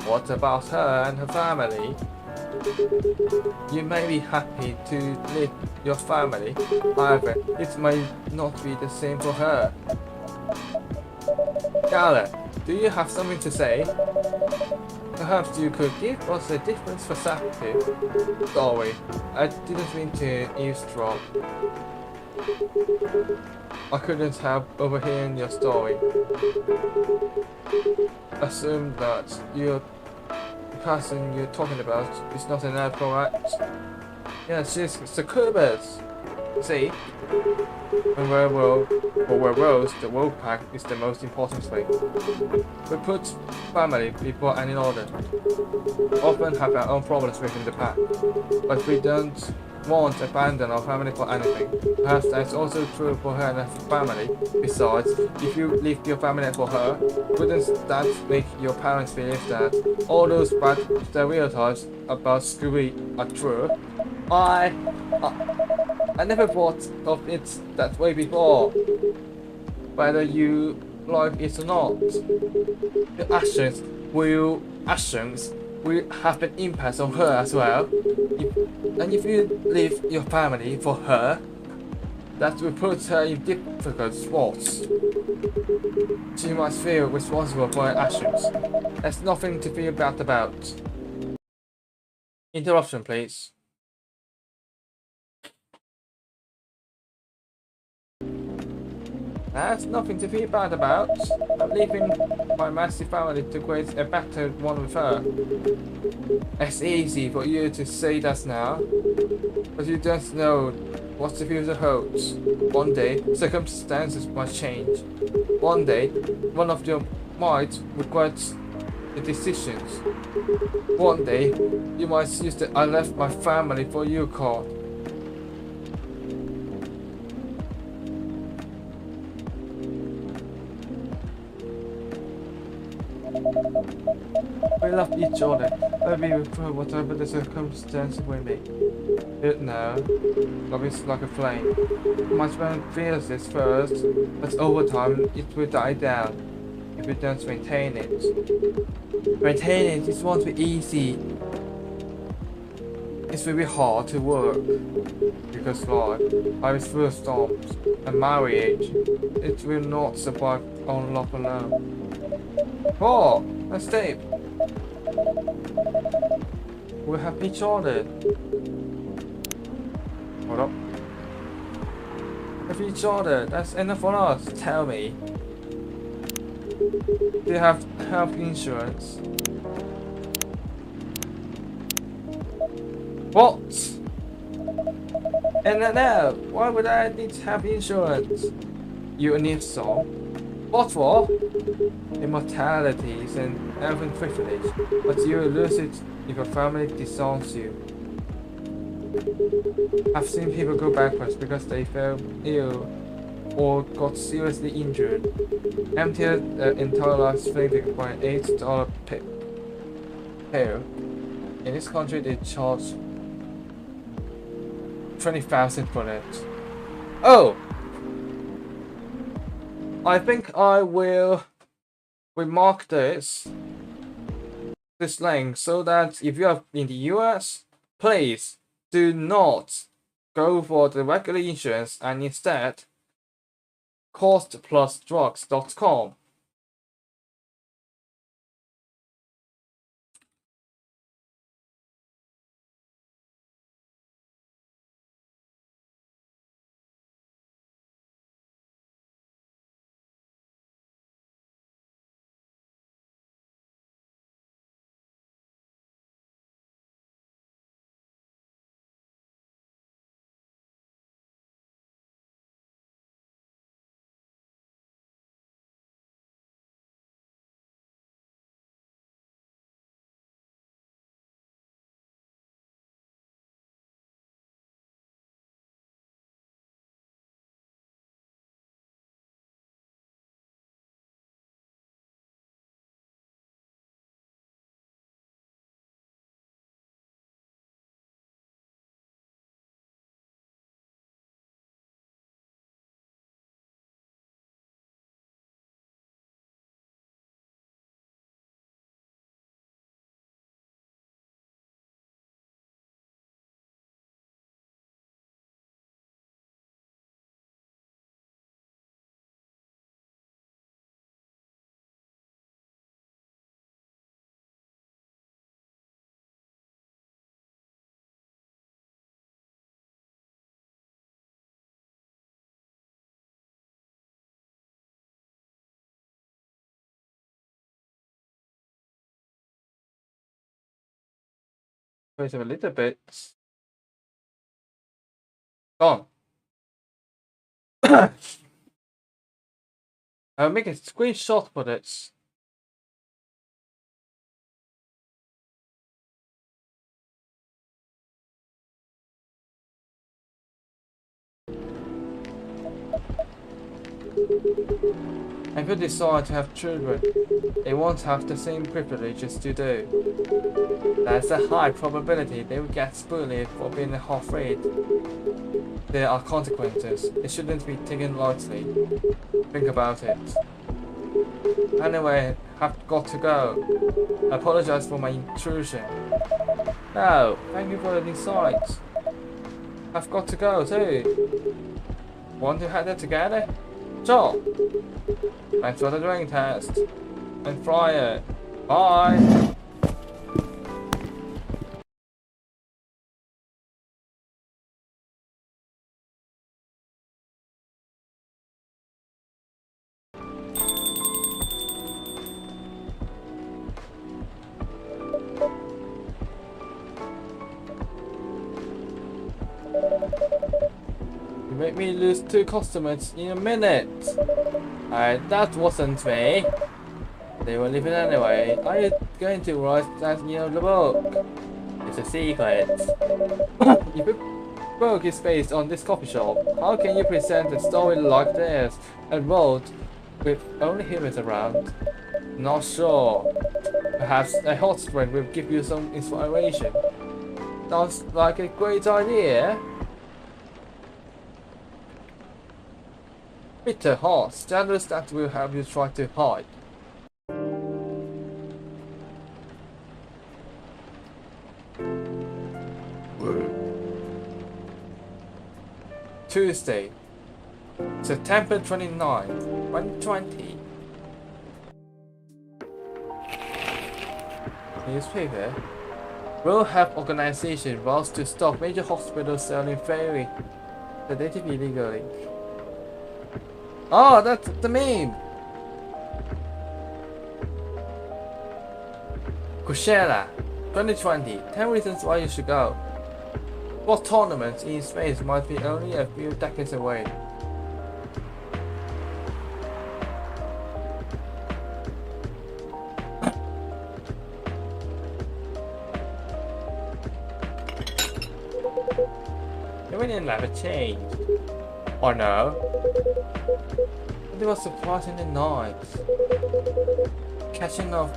What about her and her family? You may be happy to leave your family, however, it may not be the same for her. Gala, do you have something to say? Perhaps you could give us a different perspective. Sorry, I didn't mean to eavesdrop. I couldn't help overhearing your story. Assume that the person you're talking about is not an elf, correct? Yeah, she's Succubus. See? When we're rose, the wolf pack is the most important thing. We put family before any order. We often have our own problems within the pack, but we don't want to abandon our family for anything. Perhaps that's also true for her and her family. Besides, if you leave your family for her, wouldn't that make your parents believe that all those bad stereotypes about Scooby are true? I never thought of it that way before. Whether you like it or not, your actions will have an impact on her as well. And if you leave your family for her, that will put her in difficult spots. She must feel responsible for her actions. There's nothing to feel bad about. Interruption, please. There's nothing to feel bad about. I'm leaving my massive family to create a better one with her. It's easy for you to say that now, but you don't know what the future holds. One day, circumstances might change. One day, one of you might regret the decisions. One day, you might use the "I left my family for you" card. We love each other. Maybe we through whatever the circumstances may be. But no, love is like a flame. My friend feels this first, but over time it will die down if we don't maintain it. Maintaining it won't be easy. It's very hard to work because life is full of storms, and marriage, it will not survive on love alone. Oh, let's tape. We have each other. Hold up. We have each other. That's enough for us. Tell me. Do you have health insurance? What? And now, why would I need to have insurance? You need some. What for? Immortalities and elven privilege, but you will lose it if your family disowns you. I've seen people go backwards because they fell ill or got seriously injured. Emptied their entire lives living for an $8 pair. In this country they charge 20,000 for it. Oh! I think I will remark this link so that if you are in the US, please do not go for the regular insurance and instead costplusdrugs.com. Wait a little bit. Gone. I'll make a screenshot for this. If you decide to have children, they won't have the same privileges you do. There's a high probability they will get bullied for being a half-breed. There are consequences. It shouldn't be taken lightly. Think about it. Anyway, I've got to go. I apologize for my intrusion. No, thank you for the insights. I've got to go too. Want to head it together? Sure. Thanks for the drink test. And fry it. Bye. You made me lose 2 customers in a minute. That wasn't me. They were leaving anyway. Are you going to write that in the book? It's a secret. If your book is based on this coffee shop, how can you present a story like this and wrote with only humans around? Not sure. Perhaps a hot spring will give you some inspiration. Sounds like a great idea. Bitter hot, standards that will have you try to hide. Tuesday, September 29, 2020. Newspaper. World Health Organization vows to stop major hospitals selling very sedative illegally. Oh, that's the meme! Coachella 2020. 10 reasons why you should go. What tournaments in space might be only a few decades away? Even never changed. Or no? But it was surprisingly nice. Catching up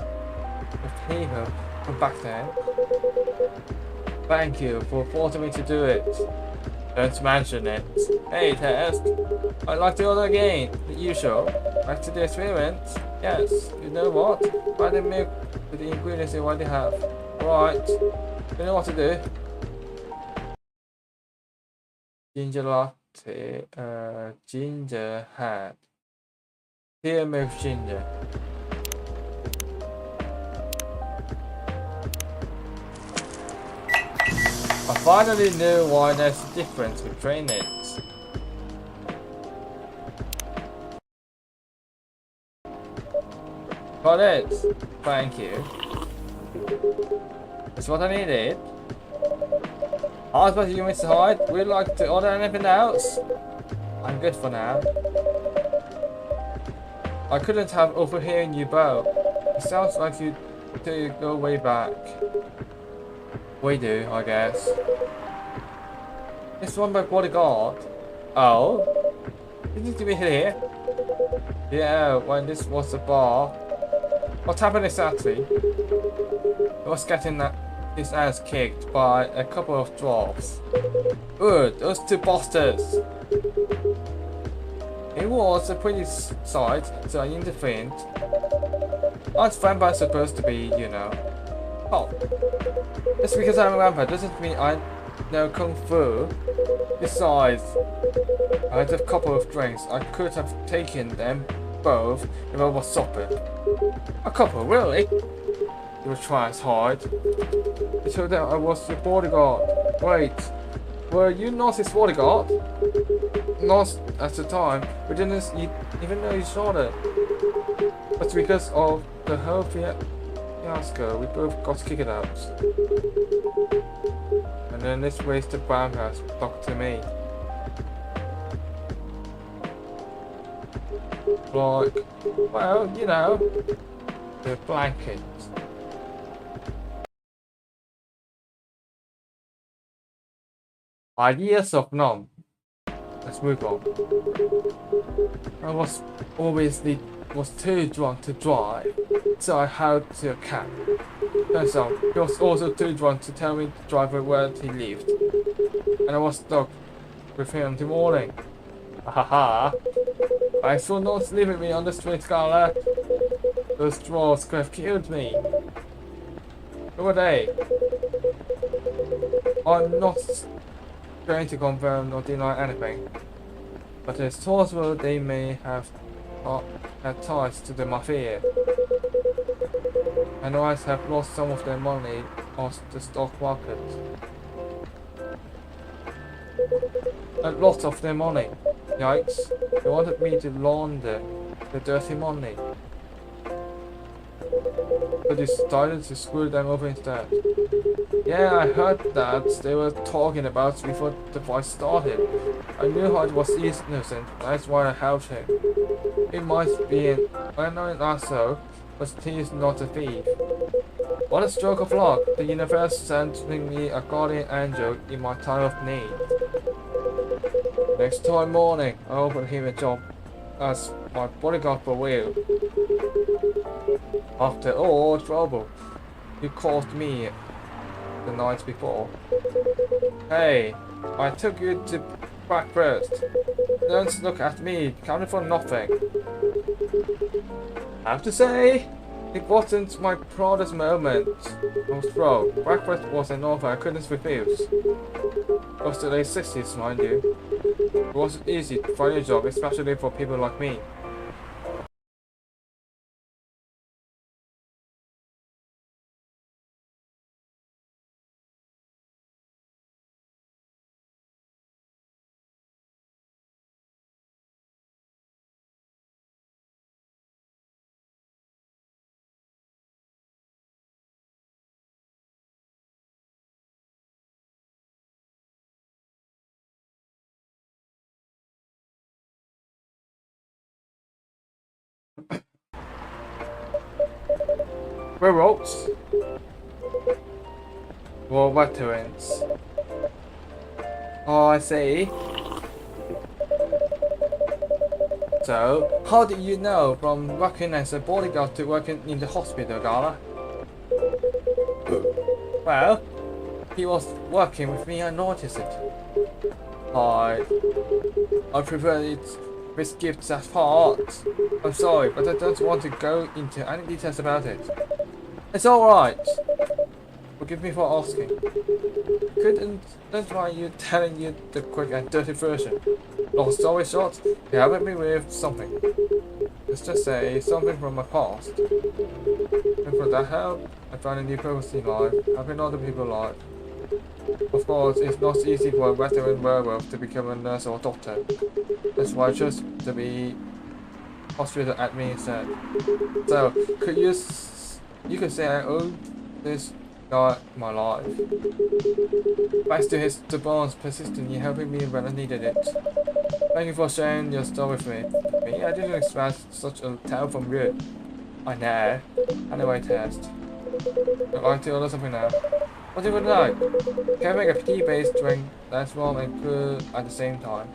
with people from back then. Thank you for forcing me to do it. Don't mention it. Hey Test, I'd like to order again. The usual. Back to the experiment. Yes, you know what? Buy the milk with the ingredients you already have. Right. You know what to do. Ginger latte, ginger hat. Tea milk ginger. I finally knew why there's a difference between it. Got it. Thank you. That's what I needed. I suppose you Mr. Hyde. Would you like to order anything else? I'm good for now. I couldn't have overhearing you both. It sounds like you two go way back. We do, I guess. This one by Bodyguard. Oh? Didn't you here? Yeah, when this was a bar. What happened exactly? I was getting his ass kicked by a couple of dwarfs. Good, those 2 bastards. It was a pretty sight, so I intervened. Aren't vampires supposed to be, you know? Oh. Just because I'm a vampire doesn't mean I know Kung Fu. Besides, I had a couple of drinks. I could have taken them both if I was sober. A couple, really? You were trying hard. They told them I was your bodyguard. Wait, were you not his bodyguard? Not at the time. We didn't even know each other. But because of the whole fiasco, we both got kicked out. And then this wasted vampire talked to me. Like, well, you know, the blanket. Ideas of none. Let's move on. I was too drunk to drive, so I held to a cab. Turns out he was also too drunk to tell me the driver where he lived, and I was stuck with him until morning. Haha! I saw not leaving me on the street, Scarlet. Those dwarves could have killed me. Who were they? I'm not going to confirm or deny anything, but it's possible they may have had ties to the mafia. And others have lost some of their money on the stock market. A lot of their money. Yikes. They wanted me to launder the dirty money. But decided to screw them over instead. Yeah, I heard that they were talking about before the fight started. I knew Hart was innocent, that's why I helped him. He might be an unknown asshole, but he is not a thief. What a stroke of luck, the universe sending me a guardian angel in my time of need. Next time morning, I offered him a job as my bodyguard for Will. After all trouble you caused me the night before. Hey, I took you to breakfast. Don't look at me, counting for nothing. I have to say, it wasn't my proudest moment. I was broke. Breakfast was an offer I couldn't refuse. It was the late 60s, mind you. It wasn't easy to find a job, especially for people like me. We're ropes. War veterans. Oh, I see. So, how did you know from working as a bodyguard to working in the hospital, Gala? Well, he was working with me and noticed it. I prefer it with gifts as part. I'm sorry, but I don't want to go into any details about it. It's alright. Forgive me for asking. Don't mind you telling you the quick and dirty version. Long story short, you helped me with something. Let's just say something from my past. And for that help, I found a new purpose in life, helping other people alive. Of course, it's not easy for a veteran werewolf to become a nurse or a doctor. That's why I chose to be hospital admin instead. So, you could say I owe this guy my life. Thanks to his stubborn persistence in helping me when I needed it. Thank you for sharing your story with me. I didn't expect such a tale from you. I know. Anyway, test. I'd like to order something now. What do you would like? Can I make a tea-based drink that's warm and cool at the same time?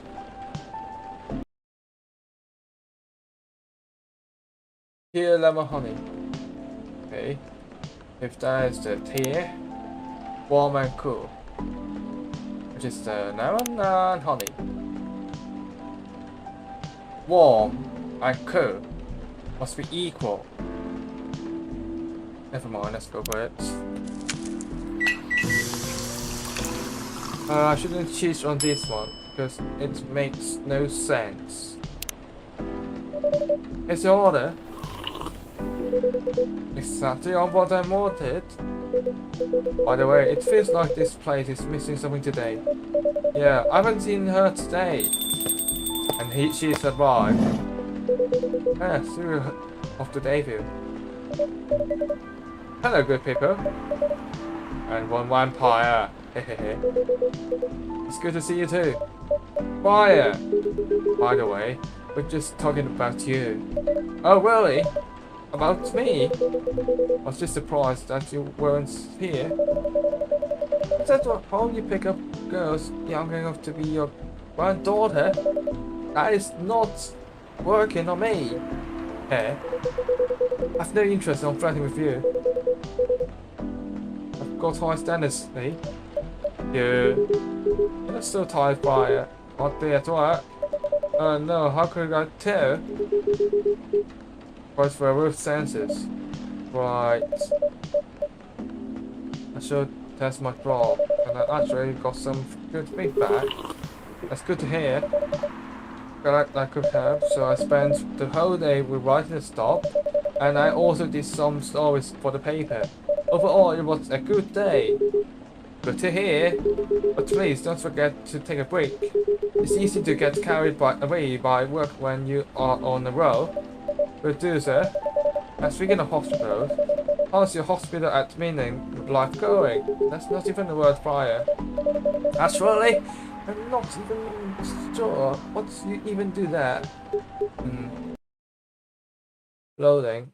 Here, lemon honey. Okay. If that is the tea, warm and cool, which is the lemon and honey. Warm and cool must be equal. Never mind, let's go for it. I shouldn't cheat on this one because it makes no sense. It's your order. Exactly on what I wanted. By the way, it feels like this place is missing something today. Yeah, I haven't seen her today. And she survived. Yeah, through of the debut. Hello, good people. And one vampire. Hehehe. It's good to see you too. Fire! By the way, we're just talking about you. Oh, really? About me? I was just surprised that you weren't here. Is that how you pick up girls young enough to be your granddaughter? That is not working on me. Hey, I've no interest in flirting with you. I've got high standards, Lee. You're not so tired by not there at work. No, how could I tell? But for both senses. Right. I should test my job, and I actually got some good feedback. That's good to hear. correct I could have, so I spent the whole day rewriting the stop, and I also did some stories for the paper. Overall, it was a good day. Good to hear. But please don't forget to take a break. It's easy to get carried away by work when you are on the road. Will do, sir. And speaking of hospitals, how's your hospital admin life going? That's not even the word prior. Actually, I'm not even sure what you even do there. Loading.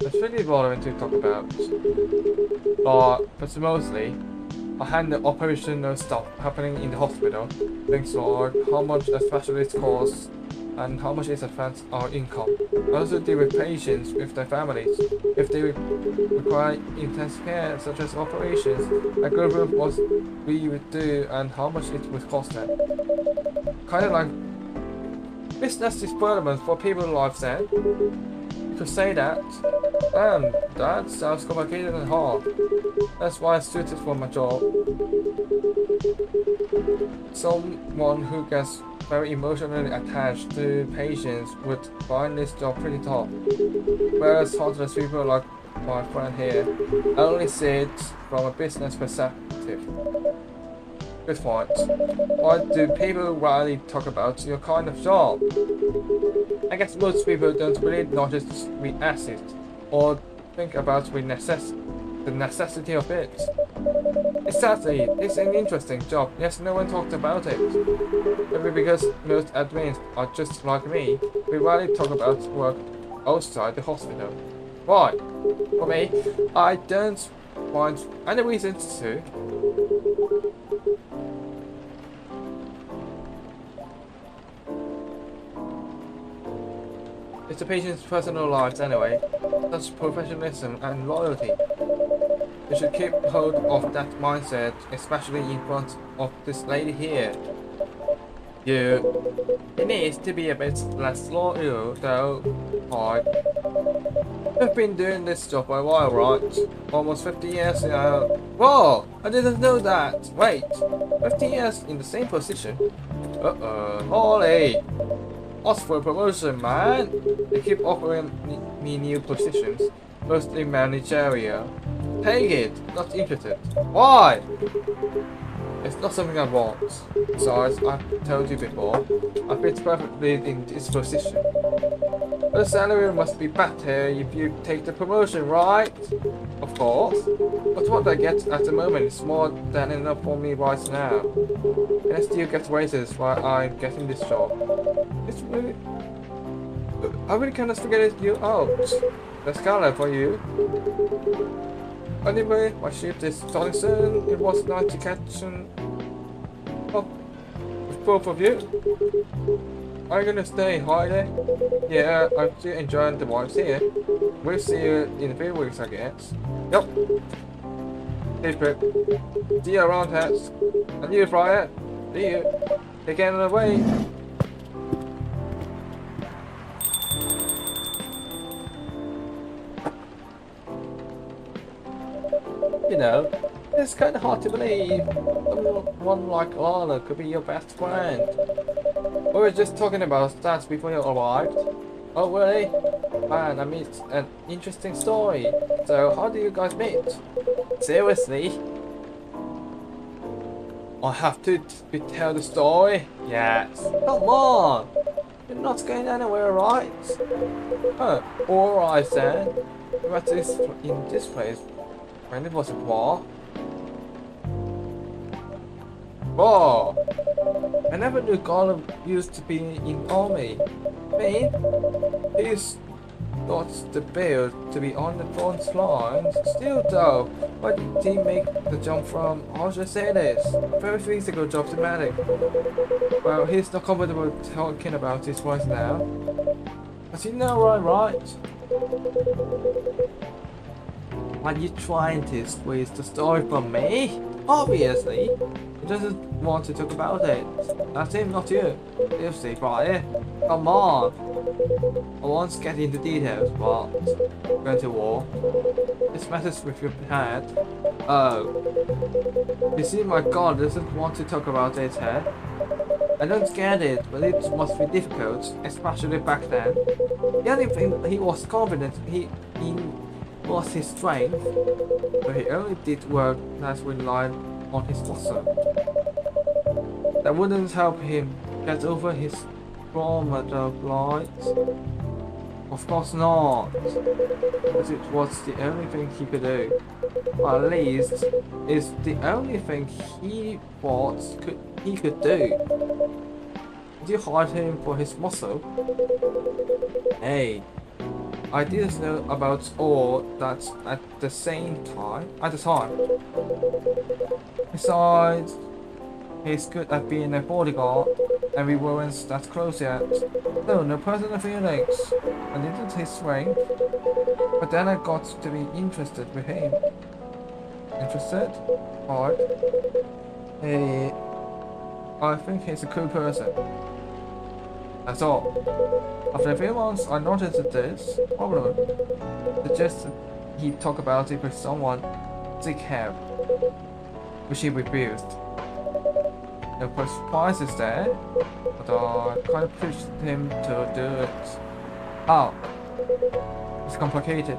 It's really boring to talk about. But mostly, I handle operational stuff happening in the hospital. Things like how much a specialist costs and how much it affects our income. I also deal with patients with their families. If they require intense care, such as operations, I go over what we would do and how much it would cost them. Kind of like business development for people's lives then. You could say that. And that sounds complicated and hard. That's why I suited for my job. Someone who gets very emotionally attached to patients would find this job pretty tough. Whereas heartless people like my friend here only see it from a business perspective. Good point. Why do people rarely talk about your kind of job? I guess most people don't really notice the acid or think about the necessity of it. Exactly, it's an interesting job, yes, no one talked about it. Maybe because most admins are just like me, we rarely talk about work outside the hospital. Why? For me, I don't find any reasons to. It's the patient's personal lives anyway. Such professionalism and loyalty. You should keep hold of that mindset, especially in front of this lady here. It needs to be a bit less loyal though. I've been doing this job for a while, right? Almost 50 years now. Whoa! I didn't know that! Wait! 50 years in the same position? Holy! Ask for a promotion, man! They keep offering me new positions, mostly managerial. Take it! Not interested. Why? It's not something I want. Besides, I've told you before, I fit perfectly in this position. The salary must be better if you take the promotion, right? Of course. But what I get at the moment is more than enough for me right now. And I still get raises while I'm getting this job. It's really... I really kind of figured you out. The Scarlet for you. Anyway, my shift is starting soon. It was nice to catch up with both of you. Are you gonna stay holiday? Yeah, I'm still enjoying the vibes here. We'll see you in a few weeks, I guess. Yep. Stay put. See you around, Hats. And you, Friar. See you. Take care of the way. You know, it's kind of hard to believe someone like Lana could be your best friend. We were just talking about that before you arrived. Oh really? Man, I mean, it's an interesting story. So how do you guys meet? Seriously? I have to tell the story? Yes. Come on! You're not going anywhere, right? Oh, alright then. We were in this place when it was a war. Whoa! I never knew Gollum used to be in army. I mean, he's got the build to be on the front lines. Still though, why did he make the jump from, how should I say this? Very physical job to medic. Well, he's not comfortable talking about this right now. But you know right? Are you trying to squeeze the story from me? Obviously. He doesn't want to talk about it. That's him, not you. Seriously, Brian. Come on. I won't get into details, but going to war. This messes with your head. Oh. You see, my god doesn't want to talk about it, eh? I don't get it, but it must be difficult, especially back then. The only thing he was confident he was his strength, but he only did work that relied on his muscle. That wouldn't help him get over his trauma of light. Of course not, because it was the only thing he could do. Or at least, it's the only thing he thought he could do. Did you hire him for his muscle? Hey, I didn't know about all that at the time. Besides, he's good at being a bodyguard, and we weren't that close yet. No personal feelings. I needed his strength, but then I got to be interested with him. Interested? Alright. Hey, I think he's a cool person. That's all. After a few months, I noticed this problem. Suggested he talk about it with someone seek help, which he refused. No surprises there, but I kind of pushed him to do it. How? It's complicated.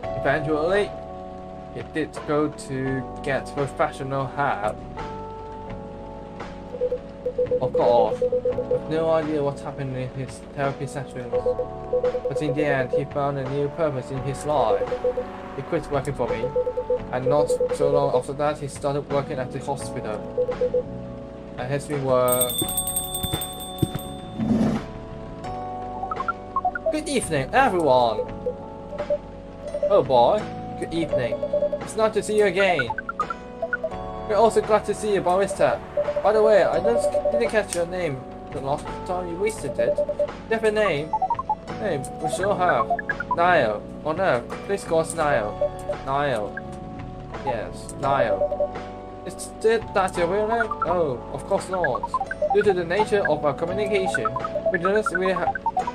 Eventually, he did go to get professional help. Of course, with no idea what happened in his therapy sessions. But in the end, he found a new purpose in his life. He quit working for me, and not so long after that, he started working at the hospital. And has been Good evening, everyone! Oh boy, good evening. It's nice to see you again. We're also glad to see you, Barista. By the way, I didn't catch your name the last time you visited. Do you have a name? Name? We sure have. Niall. Oh no, please call us Niall. Niall. Yes, Niall. Is that your real name? Oh, of course not. Due to the nature of our communication, we don't really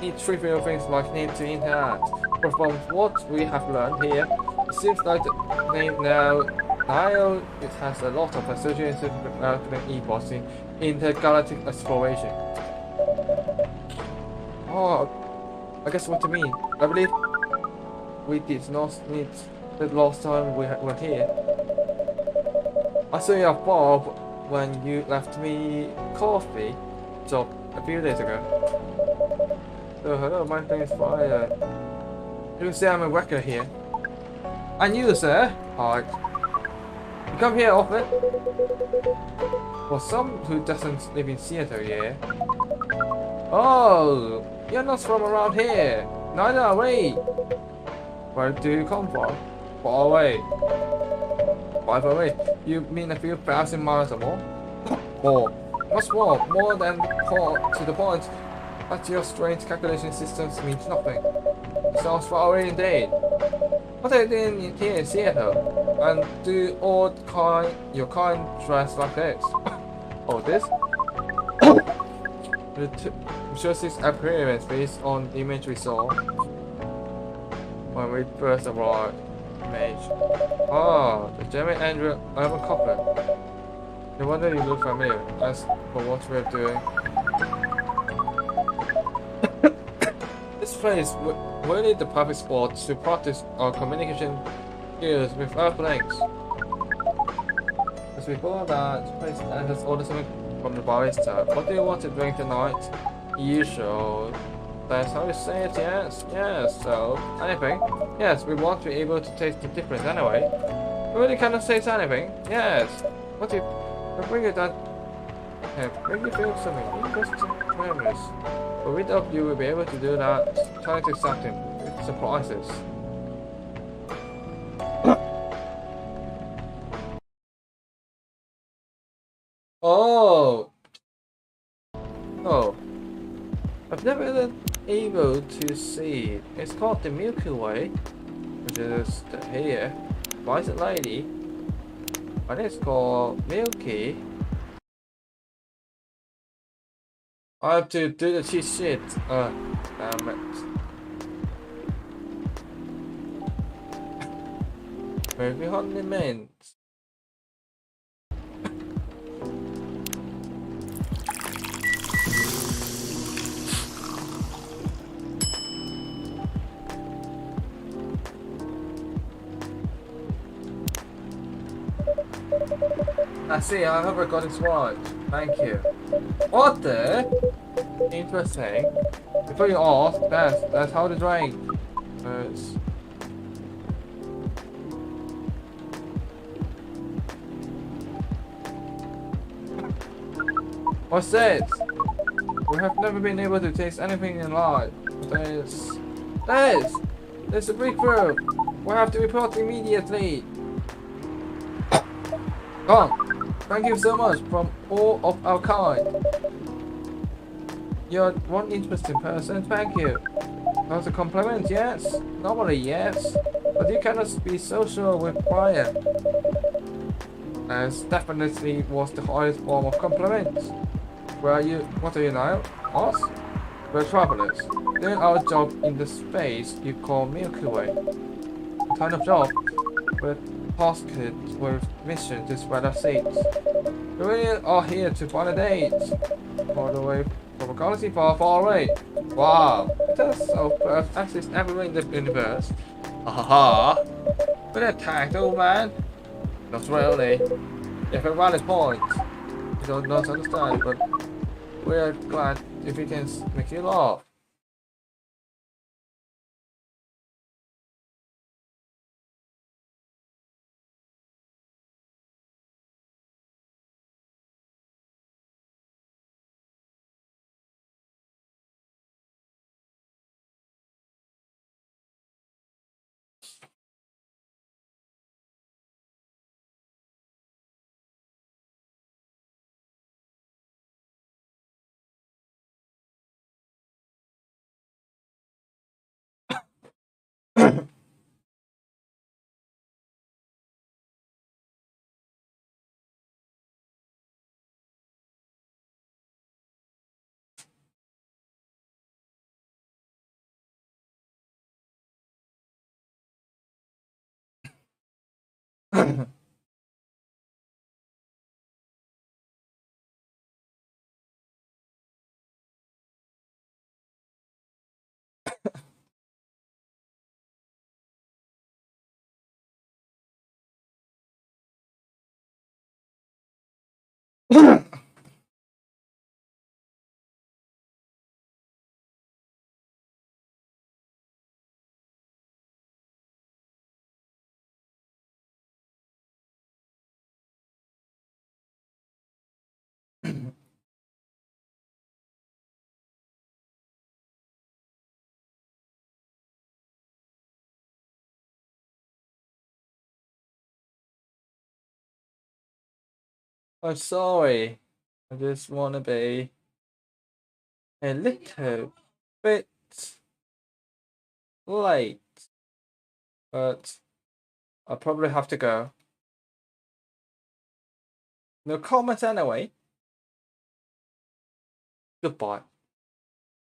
need trivial things like name to interact. But from what we have learned here, it seems like the name now Niall, it has a lot of associations with American ethos in intergalactic exploration. Oh, I guess what you mean. I believe we did not meet the last time we were here. I saw you at Bob when you left me coffee job a few days ago. So hello, my name is Brian. You can say I'm a worker here. And you, sir? Hi. You come here often? For some who doesn't live in Seattle, yeah. Oh, you're not from around here. Neither are we. Where do you come from? Far away. By the way, you mean a few thousand miles or more? More. Much more. More than to the point that your strange calculation systems means nothing. Sounds far away indeed. What are you doing here in Seattle? And do your kind dress like this? Oh, this? It shows its appearance based on the image we saw when we first arrived. Ah, the Jamie Andrew Urban Couplet. No wonder you look familiar. As for what we're doing. This place is really the perfect spot to practice our communication skills with Earthlings. As before that, place has ordered something from the barista. What do you want to drink tonight? Usual. That's how you say it, yes? Yes, so, anything? Yes, we want to be able to taste the difference anyway. We really cannot taste anything? Yes. What if we bring it that... Make you feel something interesting memories. But with of you will be able to do that. Try to something with surprises. Oh, I've never been able to see it. It's called the Milky Way, which is here. Why is it lady? And it's called Milky. I have to do the cheat sheet. Damn it. Maybe only meant. I see, I hope I got it right. Thank you. What the? Interesting. Before you ask, that's how to drink. Yes. What's this? We have never been able to taste anything in life. There's a breakthrough. We have to report immediately. Gone. Thank you so much from all of our kind. You're one interesting person, thank you. That's a compliment, yes? Normally, yes. But you cannot be social with Brian. As definitely was the highest form of compliments. What are you now? Us? We're travelers. Doing our job in the space you call Milky Way. The kind of job we're tasked with mission to spread our seeds. We really are here to find a date. All the way from a galaxy far, far away. Wow. It does so Earth exists everywhere in the universe. Haha. We're attacked, old man. Not really. You have a valid point. You don't not understand, but we're glad if we can make you laugh. I'm sorry. I just want to be a little bit late, but I'll probably have to go. No comments anyway. Goodbye.